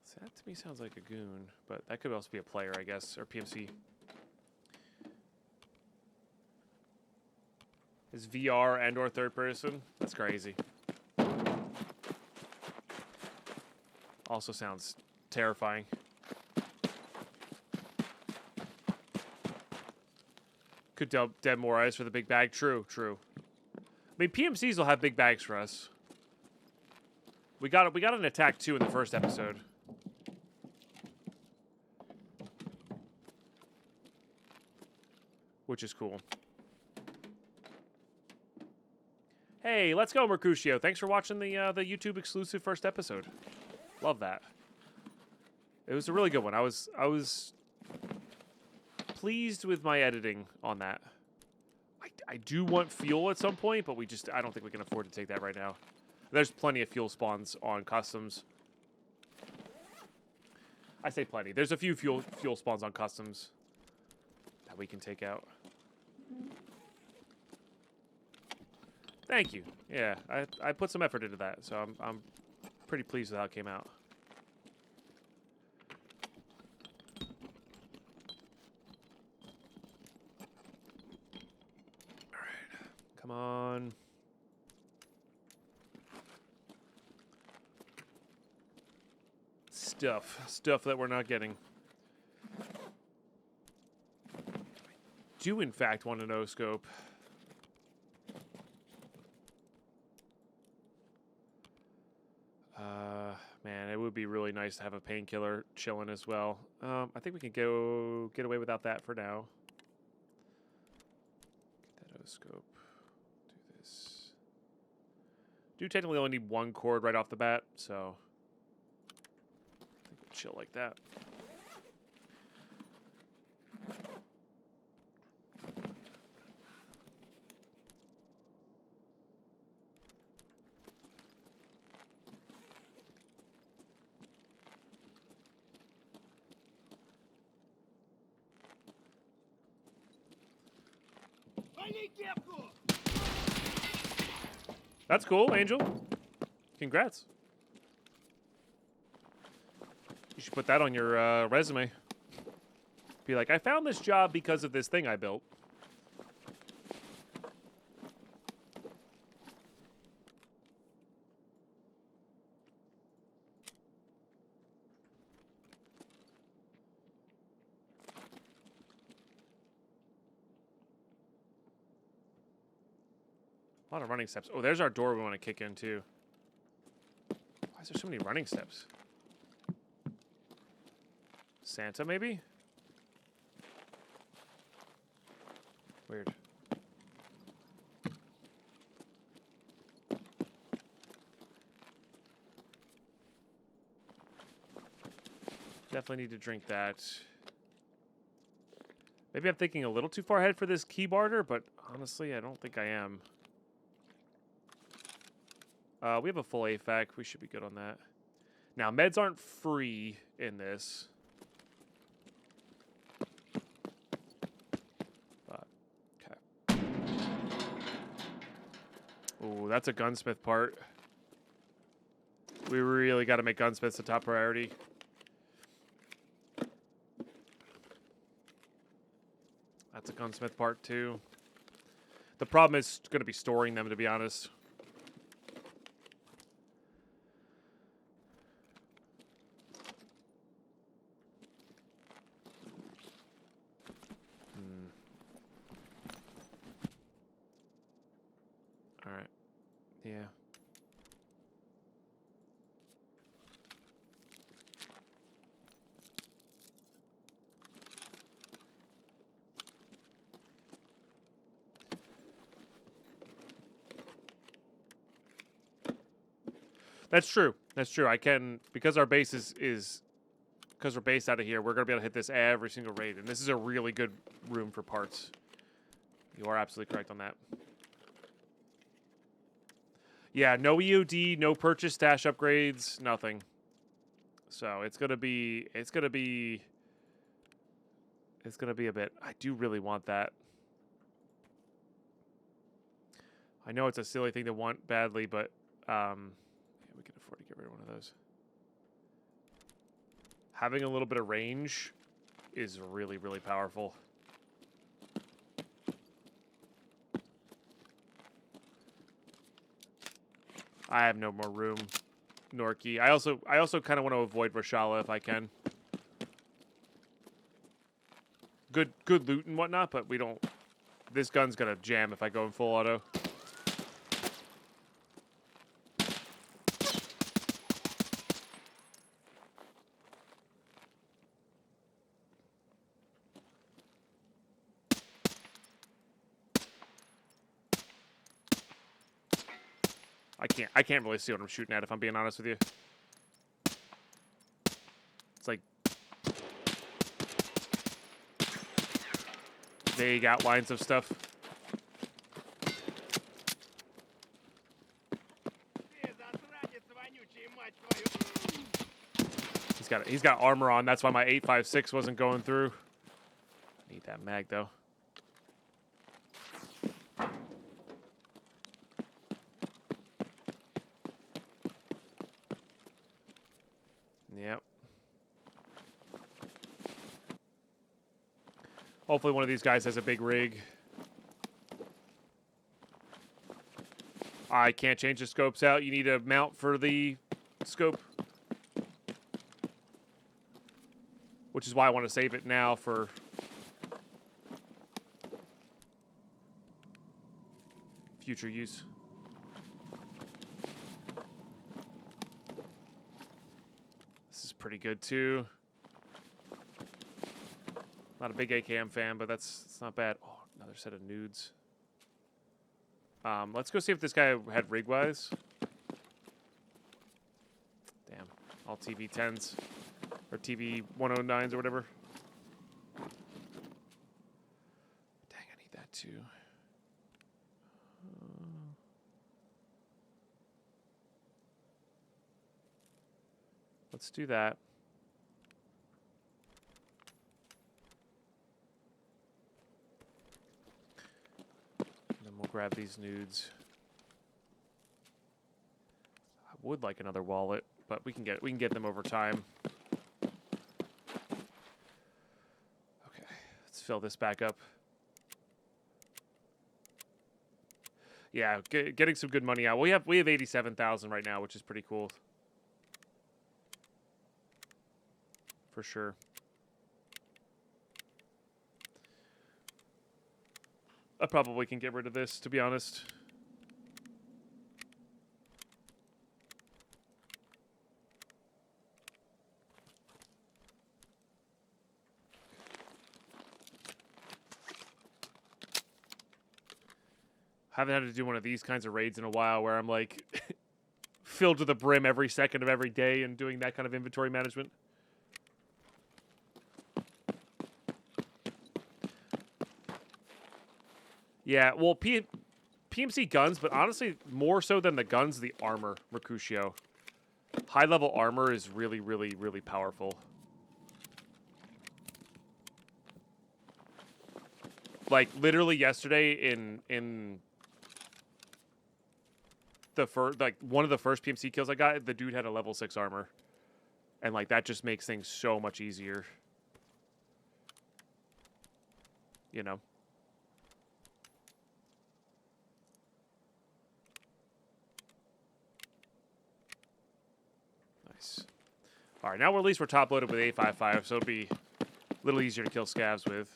So that to me sounds like a goon, but that could also be a player, I guess, or PMC. Is VR and or third person? That's crazy. Also sounds terrifying. Could dead more eyes for the big bag. True, true. I mean, PMCs will have big bags for us. We got an attack too in the first episode. Which is cool. Hey, let's go, Mercutio. Thanks for watching the YouTube exclusive first episode. Love that. It was a really good one. I was pleased with my editing on that. I do want fuel at some point, but I don't think we can afford to take that right now. There's plenty of fuel spawns on customs. I say plenty. There's a few fuel spawns on customs that we can take out. Thank you. Yeah, I put some effort into that, so I'm pretty pleased with how it came out. All right, come on. Stuff that we're not getting. I do in fact want a no scope. would be really nice to have a painkiller chilling as well. I think we can go get away without that for now. Get that O-scope. Do this. Do technically only need one cord right off the bat, so I think we'll chill like that. That's cool, Angel. Congrats. You should put that on your resume. Be like, I found this job because of this thing I built. A lot of running steps. Oh, there's our door we want to kick in, too. Why is there so many running steps? Santa, maybe? Weird. Definitely need to drink that. Maybe I'm thinking a little too far ahead for this key barter, but honestly, I don't think I am. We have a full AFAC. We should be good on that. Now, meds aren't free in this. But, okay. Ooh, that's a gunsmith part. We really got to make gunsmiths a top priority. That's a gunsmith part, too. The problem is going to be storing them, to be honest. Alright. Yeah. That's true. That's true. I can, because our base is because we're based out of here, we're going to be able to hit this every single raid. And this is a really good room for parts. You are absolutely correct on that. Yeah, no EOD, no purchase stash upgrades, nothing. So it's gonna be a bit. I do really want that. I know it's a silly thing to want badly, but yeah, we can afford to get rid of one of those. Having a little bit of range is really, really powerful. I have no more room, Norky. I also kind of want to avoid Rashala if I can. Good loot and whatnot, but we don't. This gun's gonna jam if I go in full auto. I can't really see what I'm shooting at if I'm being honest with you. It's like vague outlines of stuff. He's got armor on. That's why my 8.56 wasn't going through. Need that mag though. Yep. Hopefully one of these guys has a big rig. I can't change the scopes out. You need a mount for the scope. Which is why I want to save it now for future use. pretty good too. Not a big AKM fan, but it's not bad. Oh, another set of nudes. Let's go see if this guy had rig-wise. Damn. All TV10s. Or TV 109s or whatever. Dang, I need that too. Let's do that. We'll grab these nudes. I would like another wallet, but we can get them over time. Okay, let's fill this back up. Yeah, getting some good money out. We have 87,000 right now, which is pretty cool. For sure. I probably can get rid of this, to be honest. Haven't had to do one of these kinds of raids in a while where I'm like filled to the brim every second of every day and doing that kind of inventory management. Yeah, well, PMC guns, but honestly, more so than the guns, the armor, Mercutio. High-level armor is really, really, really powerful. Like, literally yesterday in the one of the first PMC kills I got, the dude had a level 6 armor. And, like, that just makes things so much easier. You know? All right, now at least we're top loaded with 855, so it'll be a little easier to kill scavs with.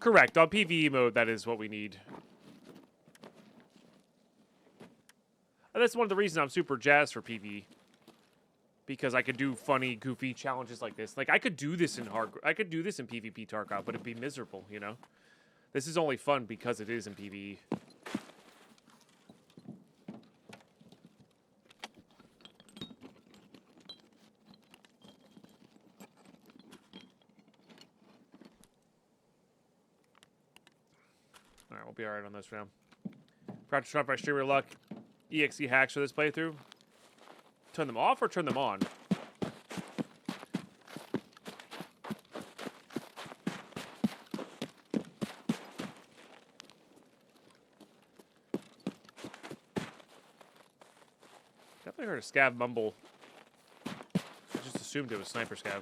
Correct. On PvE mode, that is what we need. And that's one of the reasons I'm super jazzed for PvE. Because I could do funny, goofy challenges like this. Like, I could do this in PvETarkov, but it'd be miserable, you know? This is only fun because it is in PvE. Alright, we'll be alright on this round. Practice try by streamer luck. EXE hacks for this playthrough. Turn them off or turn them on? Definitely heard a scav mumble. I just assumed it was sniper scav.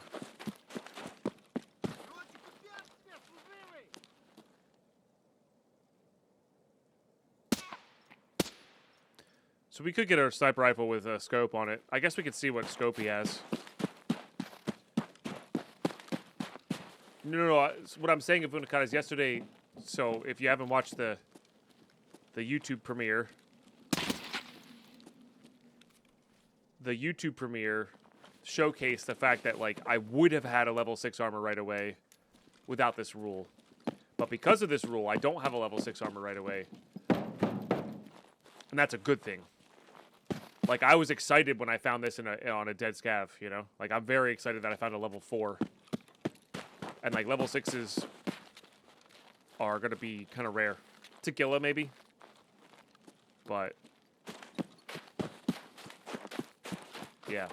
So we could get a sniper rifle with a scope on it. I guess we could see what scope he has. No. What I'm saying, Avunakata, is yesterday. So if you haven't watched the YouTube premiere, showcased the fact that like I would have had a level 6 armor right away without this rule, but because of this rule, I don't have a level 6 armor right away, and that's a good thing. Like, I was excited when I found this on a dead scav, you know? Like, I'm very excited that I found a level 4. And, like, level 6s are going to be kind of rare. Tequila, maybe. But, yeah.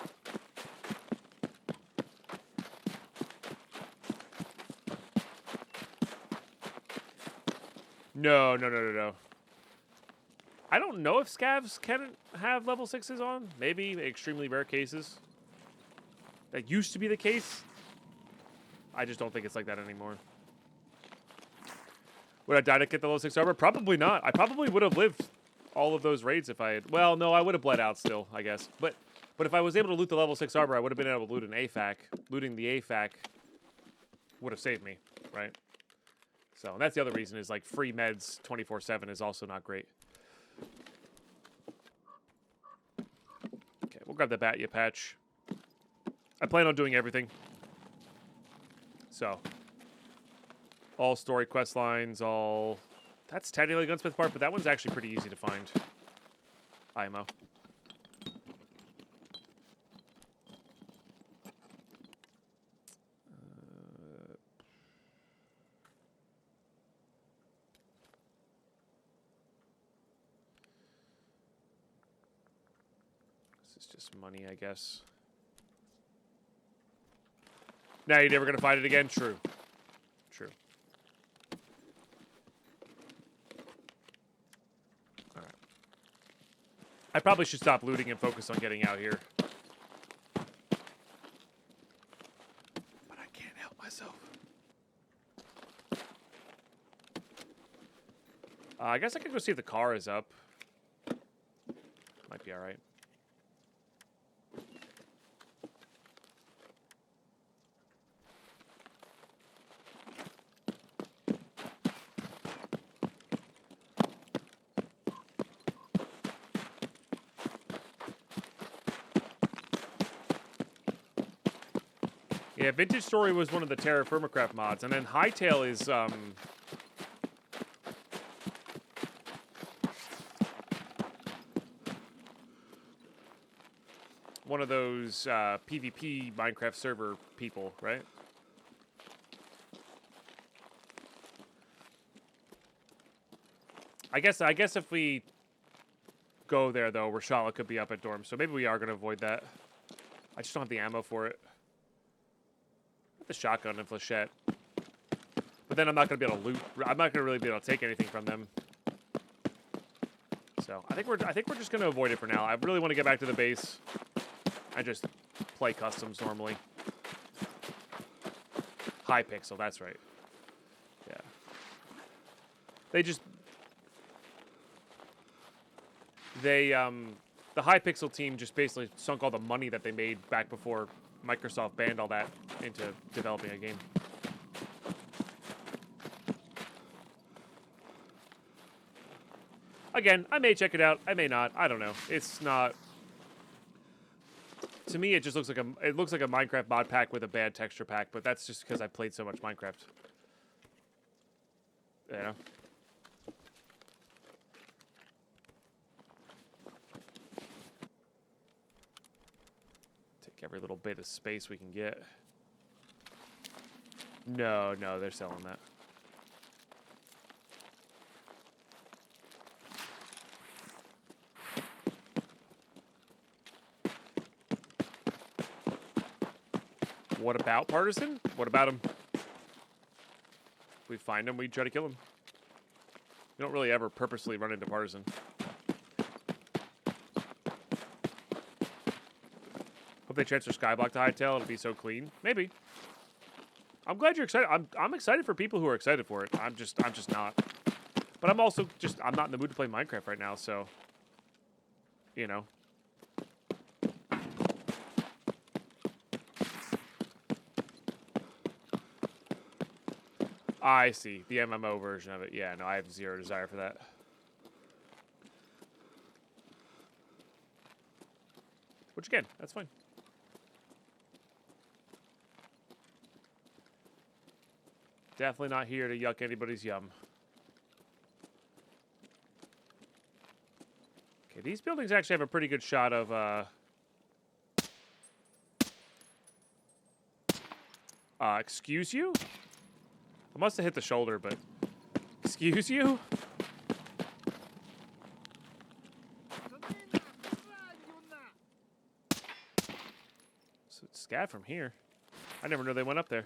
No. I don't know if scavs can have level 6s on. Maybe extremely rare cases. That used to be the case. I just don't think it's like that anymore. Would I die to get the level 6 armor? Probably not. I probably would have lived all of those raids if I had... Well, no, I would have bled out still, I guess. But But if I was able to loot the level 6 armor, I would have been able to loot an AFAC. Looting the AFAC would have saved me, right? So, and that's the other reason is, like, free meds 24/7 is also not great. Okay, we'll grab the Bayonet patch. I plan on doing everything. So, all story quest lines, all... That's technically a gunsmith part, but that one's actually pretty easy to find. IMO. This is just money, I guess. Now you're never going to find it again? True. True. Alright. I probably should stop looting and focus on getting out here. But I can't help myself. I guess I could go see if the car is up. Might be alright. Yeah, Vintage Story was one of the Terra Firmacraft mods, and then Hightail is one of those PvP Minecraft server people, right? I guess if we go there though, Rashala could be up at dorm, so maybe we are gonna avoid that. I just don't have the ammo for it. The shotgun and flechette. But then I'm not going to be able to loot. I'm not going to really be able to take anything from them. So I think we're just going to avoid it for now. I really want to get back to the base. I just play customs normally. High pixel, that's right. Yeah. The High Pixel team just basically sunk all the money that they made back before Microsoft banned all that into developing a game. Again, I may check it out. I may not. I don't know. It's not. To me, it just looks like a Minecraft mod pack with a bad texture pack. But that's just because I played so much Minecraft. Yeah. Every little bit of space we can get. No, they're selling that. What about Partisan? What about him? If we find him, we try to kill him. We don't really ever purposely run into Partisan. They transfer Skyblock to Hightail, it'll be so clean. Maybe. I'm glad you're excited. I'm excited for people who are excited for it. I'm just not. But I'm also just I'm not in the mood to play Minecraft right now, so you know. I see. The MMO version of it. Yeah, no, I have zero desire for that. Which again, that's fine. Definitely not here to yuck anybody's yum. Okay, these buildings actually have a pretty good shot of, excuse you? I must have hit the shoulder, but... Excuse you? So it's scav from here. I never knew they went up there.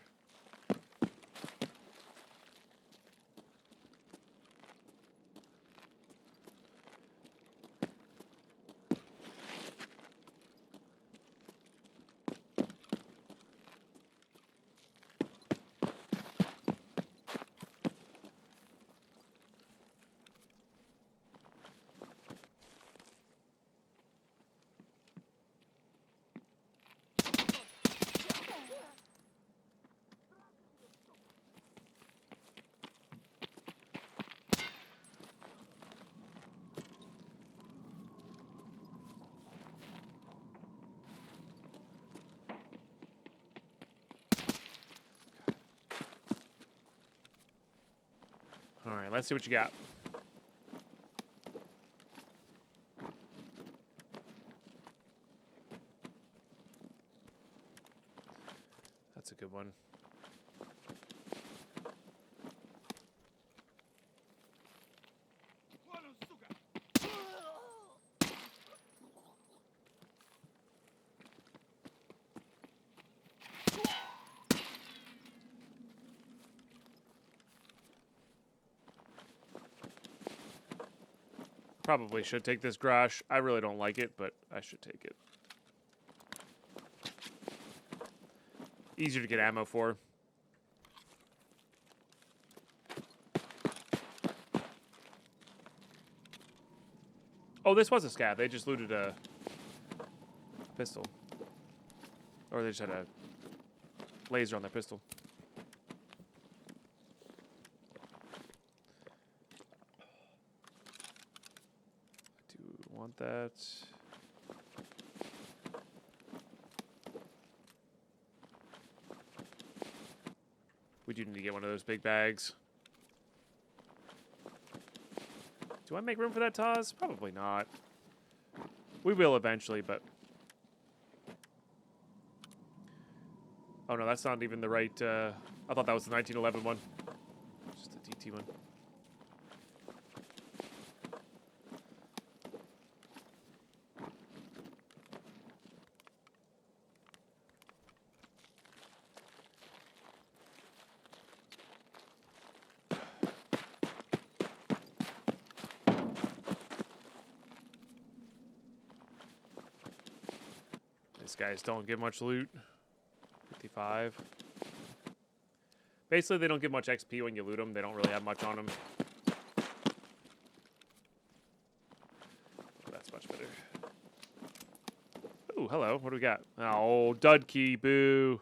All right, let's see what you got. That's a good one. Probably should take this garage. I really don't like it, but I should take it. Easier to get ammo for. Oh, this was a scav. They just looted a pistol. Or they just had a laser on their pistol. I do want that. We do need to get one of those big bags. Do I make room for that, Taz? Probably not. We will eventually, but... Oh no, that's not even the right... I thought that was the 1911 one. Just a DT one. These guys don't give much loot. 55. Basically, they don't give much XP when you loot them. They don't really have much on them. Oh, that's much better. Ooh, hello. What do we got? Oh, dud key. Boo.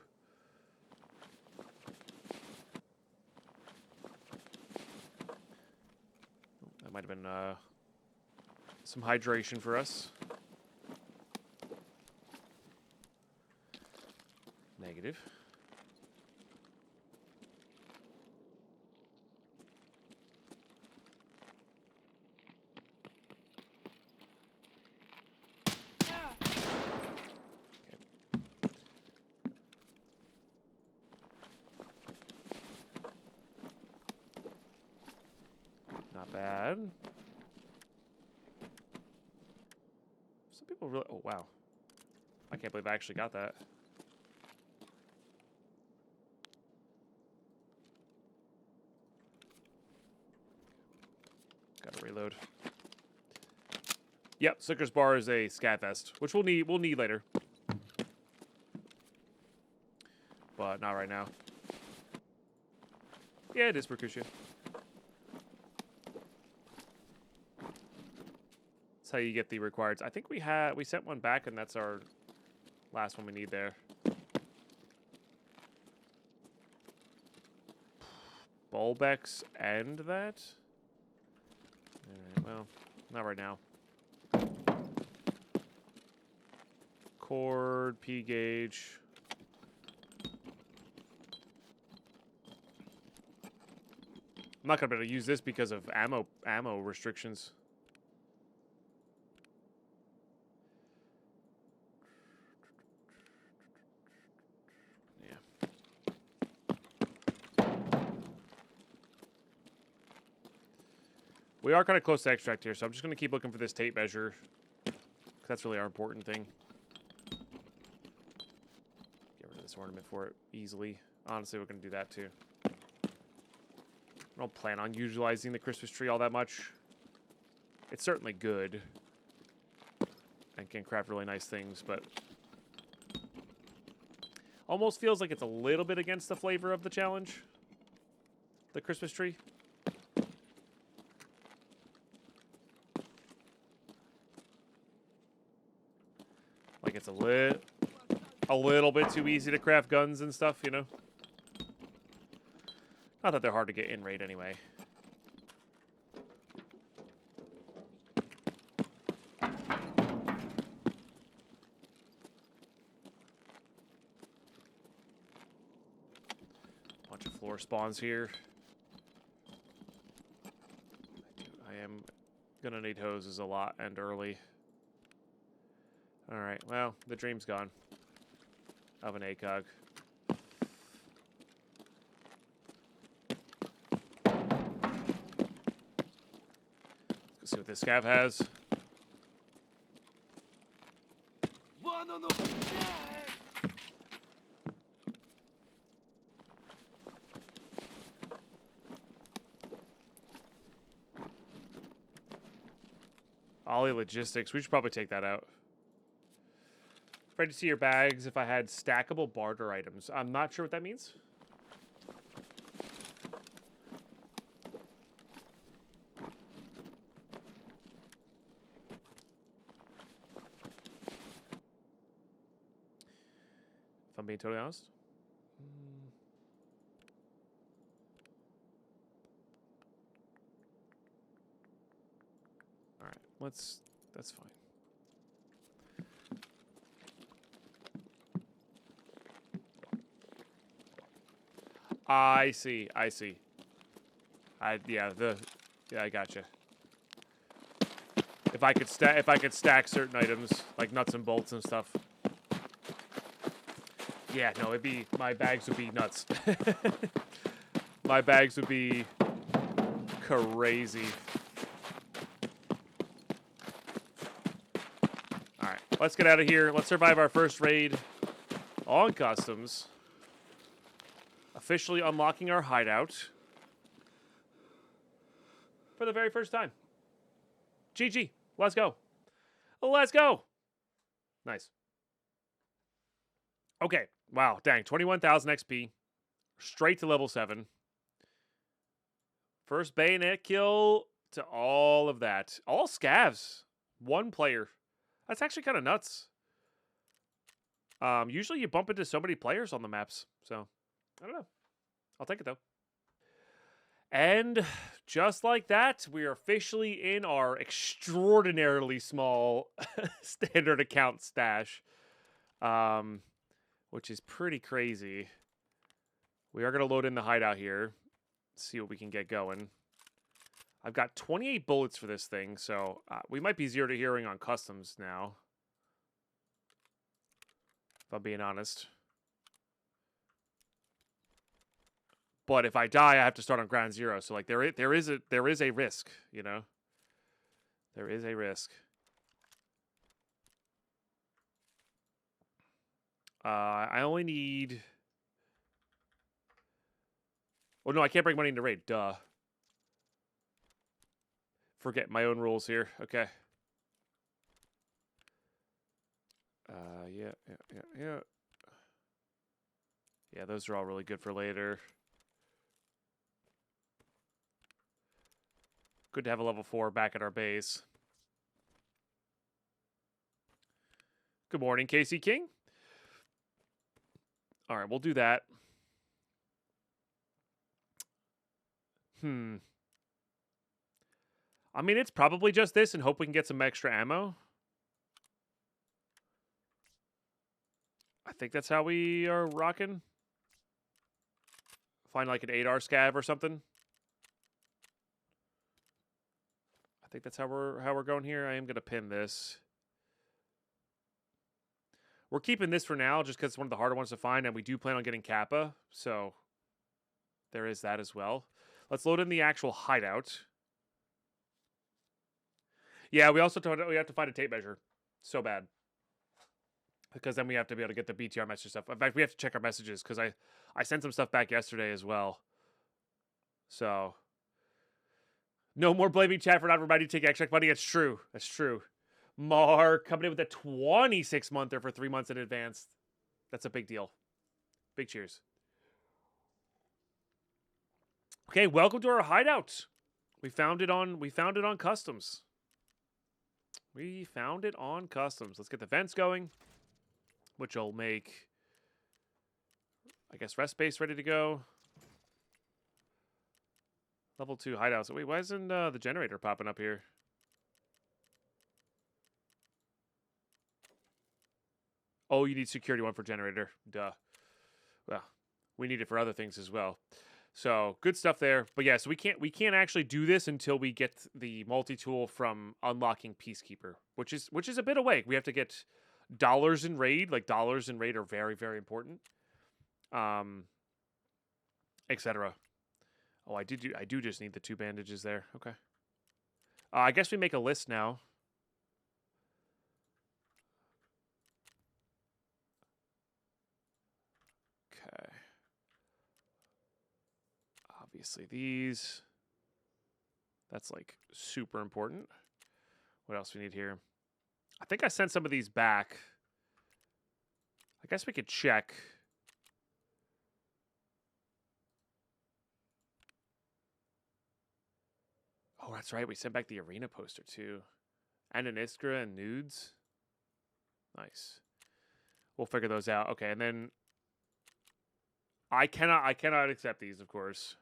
That might have been some hydration for us. Negative. Not bad. Some people really... Oh, wow. I can't believe I actually got that. Gotta reload. Yep, Slicker's Bar is a scat vest, which we'll need later. But not right now. Yeah, it is Mercutio. That's how you get the required. I think we sent one back, and that's our last one we need there. Bulbex and that? Alright, well, not right now. Cord, P gauge. I'm not gonna be able to use this because of ammo restrictions. Yeah. We are kind of close to extract here, so I'm just gonna keep looking for this tape measure. 'Cause that's really our important thing. Get rid of this ornament for it easily. Honestly, we're gonna do that too. I don't plan on utilizing the Christmas tree all that much. It's certainly good and can craft really nice things, but almost feels like it's a little bit against the flavor of the challenge. The Christmas tree. Like it's a little bit too easy to craft guns and stuff, you know? Not that they're hard to get in raid anyway. Bunch of floor spawns here. am gonna need hoses a lot and early. Alright, well, the dream's gone. Of an ACOG. Let's see what this scav has. Ollie logistics. We should probably take that out. Ready to see your bags if I had stackable barter items. I'm not sure what that means. If I'm being totally honest. All right, that's fine. I see. Yeah, I gotcha. If I could stack certain items like nuts and bolts and stuff. Yeah, no, my bags would be nuts. My bags would be crazy. All right, let's get out of here. Let's survive our first raid on customs. Officially unlocking our hideout for the very first time. GG. Let's go. Let's go. Nice. Okay. Wow. Dang. 21,000 XP. Straight to level 7. First bayonet kill to all of that. All scavs. One player. That's actually kind of nuts. Usually you bump into so many players on the maps. So, I don't know. I'll take it, though. And just like that, we are officially in our extraordinarily small standard account stash, which is pretty crazy. We are going to load in the hideout here, see what we can get going. I've got 28 bullets for this thing, so we might be 0 to hearing on customs now, if I'm being honest. But if I die, I have to start on ground zero. So like there is a risk, you know. There is a risk. I only need. Oh no, I can't bring money into raid. Duh. Forget my own rules here. Okay. Yeah. Yeah, those are all really good for later. Good to have a level 4 back at our base. Good morning, Casey King. All right, we'll do that. I mean, it's probably just this and hope we can get some extra ammo. I think that's how we are rocking. Find like an 8R scav or something. I think that's how we're going here. I am going to pin this. We're keeping this for now just because it's one of the harder ones to find, and we do plan on getting Kappa, so there is that as well. Let's load in the actual hideout. Yeah, we have to find a tape measure. So bad. Because then we have to be able to get the BTR message stuff. In fact, we have to check our messages because I sent some stuff back yesterday as well. So, no more blaming chat for not reminding you to take extra money. It's true. That's true. Mark coming in with a 26-monther for 3 months in advance. That's a big deal. Big cheers. Okay, welcome to our hideout. We found it on customs. We found it on customs. Let's get the vents going, which will make, I guess, rest space ready to go. Level 2 hideout. So wait, why isn't the generator popping up here? Oh, you need security 1 for generator. Duh. Well, we need it for other things as well. So good stuff there. But yeah, so we can't actually do this until we get the multi-tool from unlocking Peacekeeper, which is a bit away. We have to get dollars in raid. Like dollars in raid are very, very important. Etc. Oh, I do just need the 2 bandages there. Okay. I guess we make a list now. Okay. Obviously these. That's like super important. What else we need here? I think I sent some of these back. I guess we could check. Oh, that's right. We sent back the arena poster too. And an Iskra and nudes. Nice. We'll figure those out. Okay, and then I cannot accept these, of course.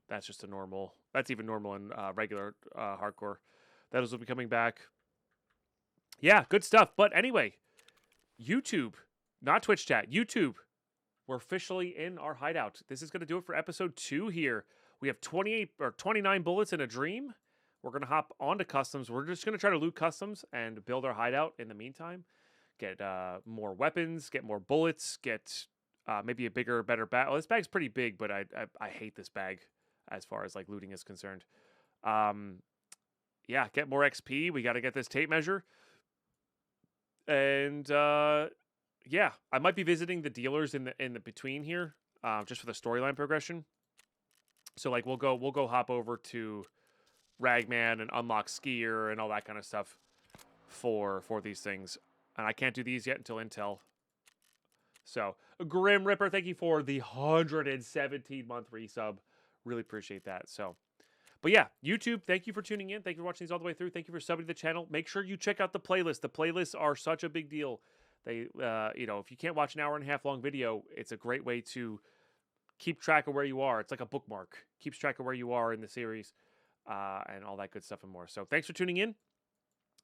That's just a normal. That's even normal in regular hardcore. Those will be coming back. Yeah, good stuff. But anyway, YouTube, not Twitch chat, YouTube. We're officially in our hideout. This is going to do it for episode 2 here. We have 28 or 29 bullets in a dream. We're going to hop onto customs. We're just going to try to loot customs and build our hideout in the meantime. Get more weapons, get more bullets, get maybe a bigger, better bag. Well, this bag's pretty big, but I hate this bag as far as like looting is concerned. Yeah, get more XP. We got to get this tape measure. And yeah, I might be visiting the dealers in the between here, just for the storyline progression. So like we'll go hop over to Ragman and unlock Skier and all that kind of stuff for these things. And I can't do these yet until Intel. So Grim Ripper, thank you for the 117-month resub. Really appreciate that. So, but yeah, YouTube, thank you for tuning in. Thank you for watching these all the way through. Thank you for subbing to the channel. Make sure you check out the playlist. The playlists are such a big deal. They, you know, if you can't watch an 1.5 hour long video, it's a great way to keep track of where you are. It's like a bookmark. Keeps track of where you are in the series, and all that good stuff and more. So thanks for tuning in.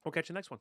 We'll catch you next one.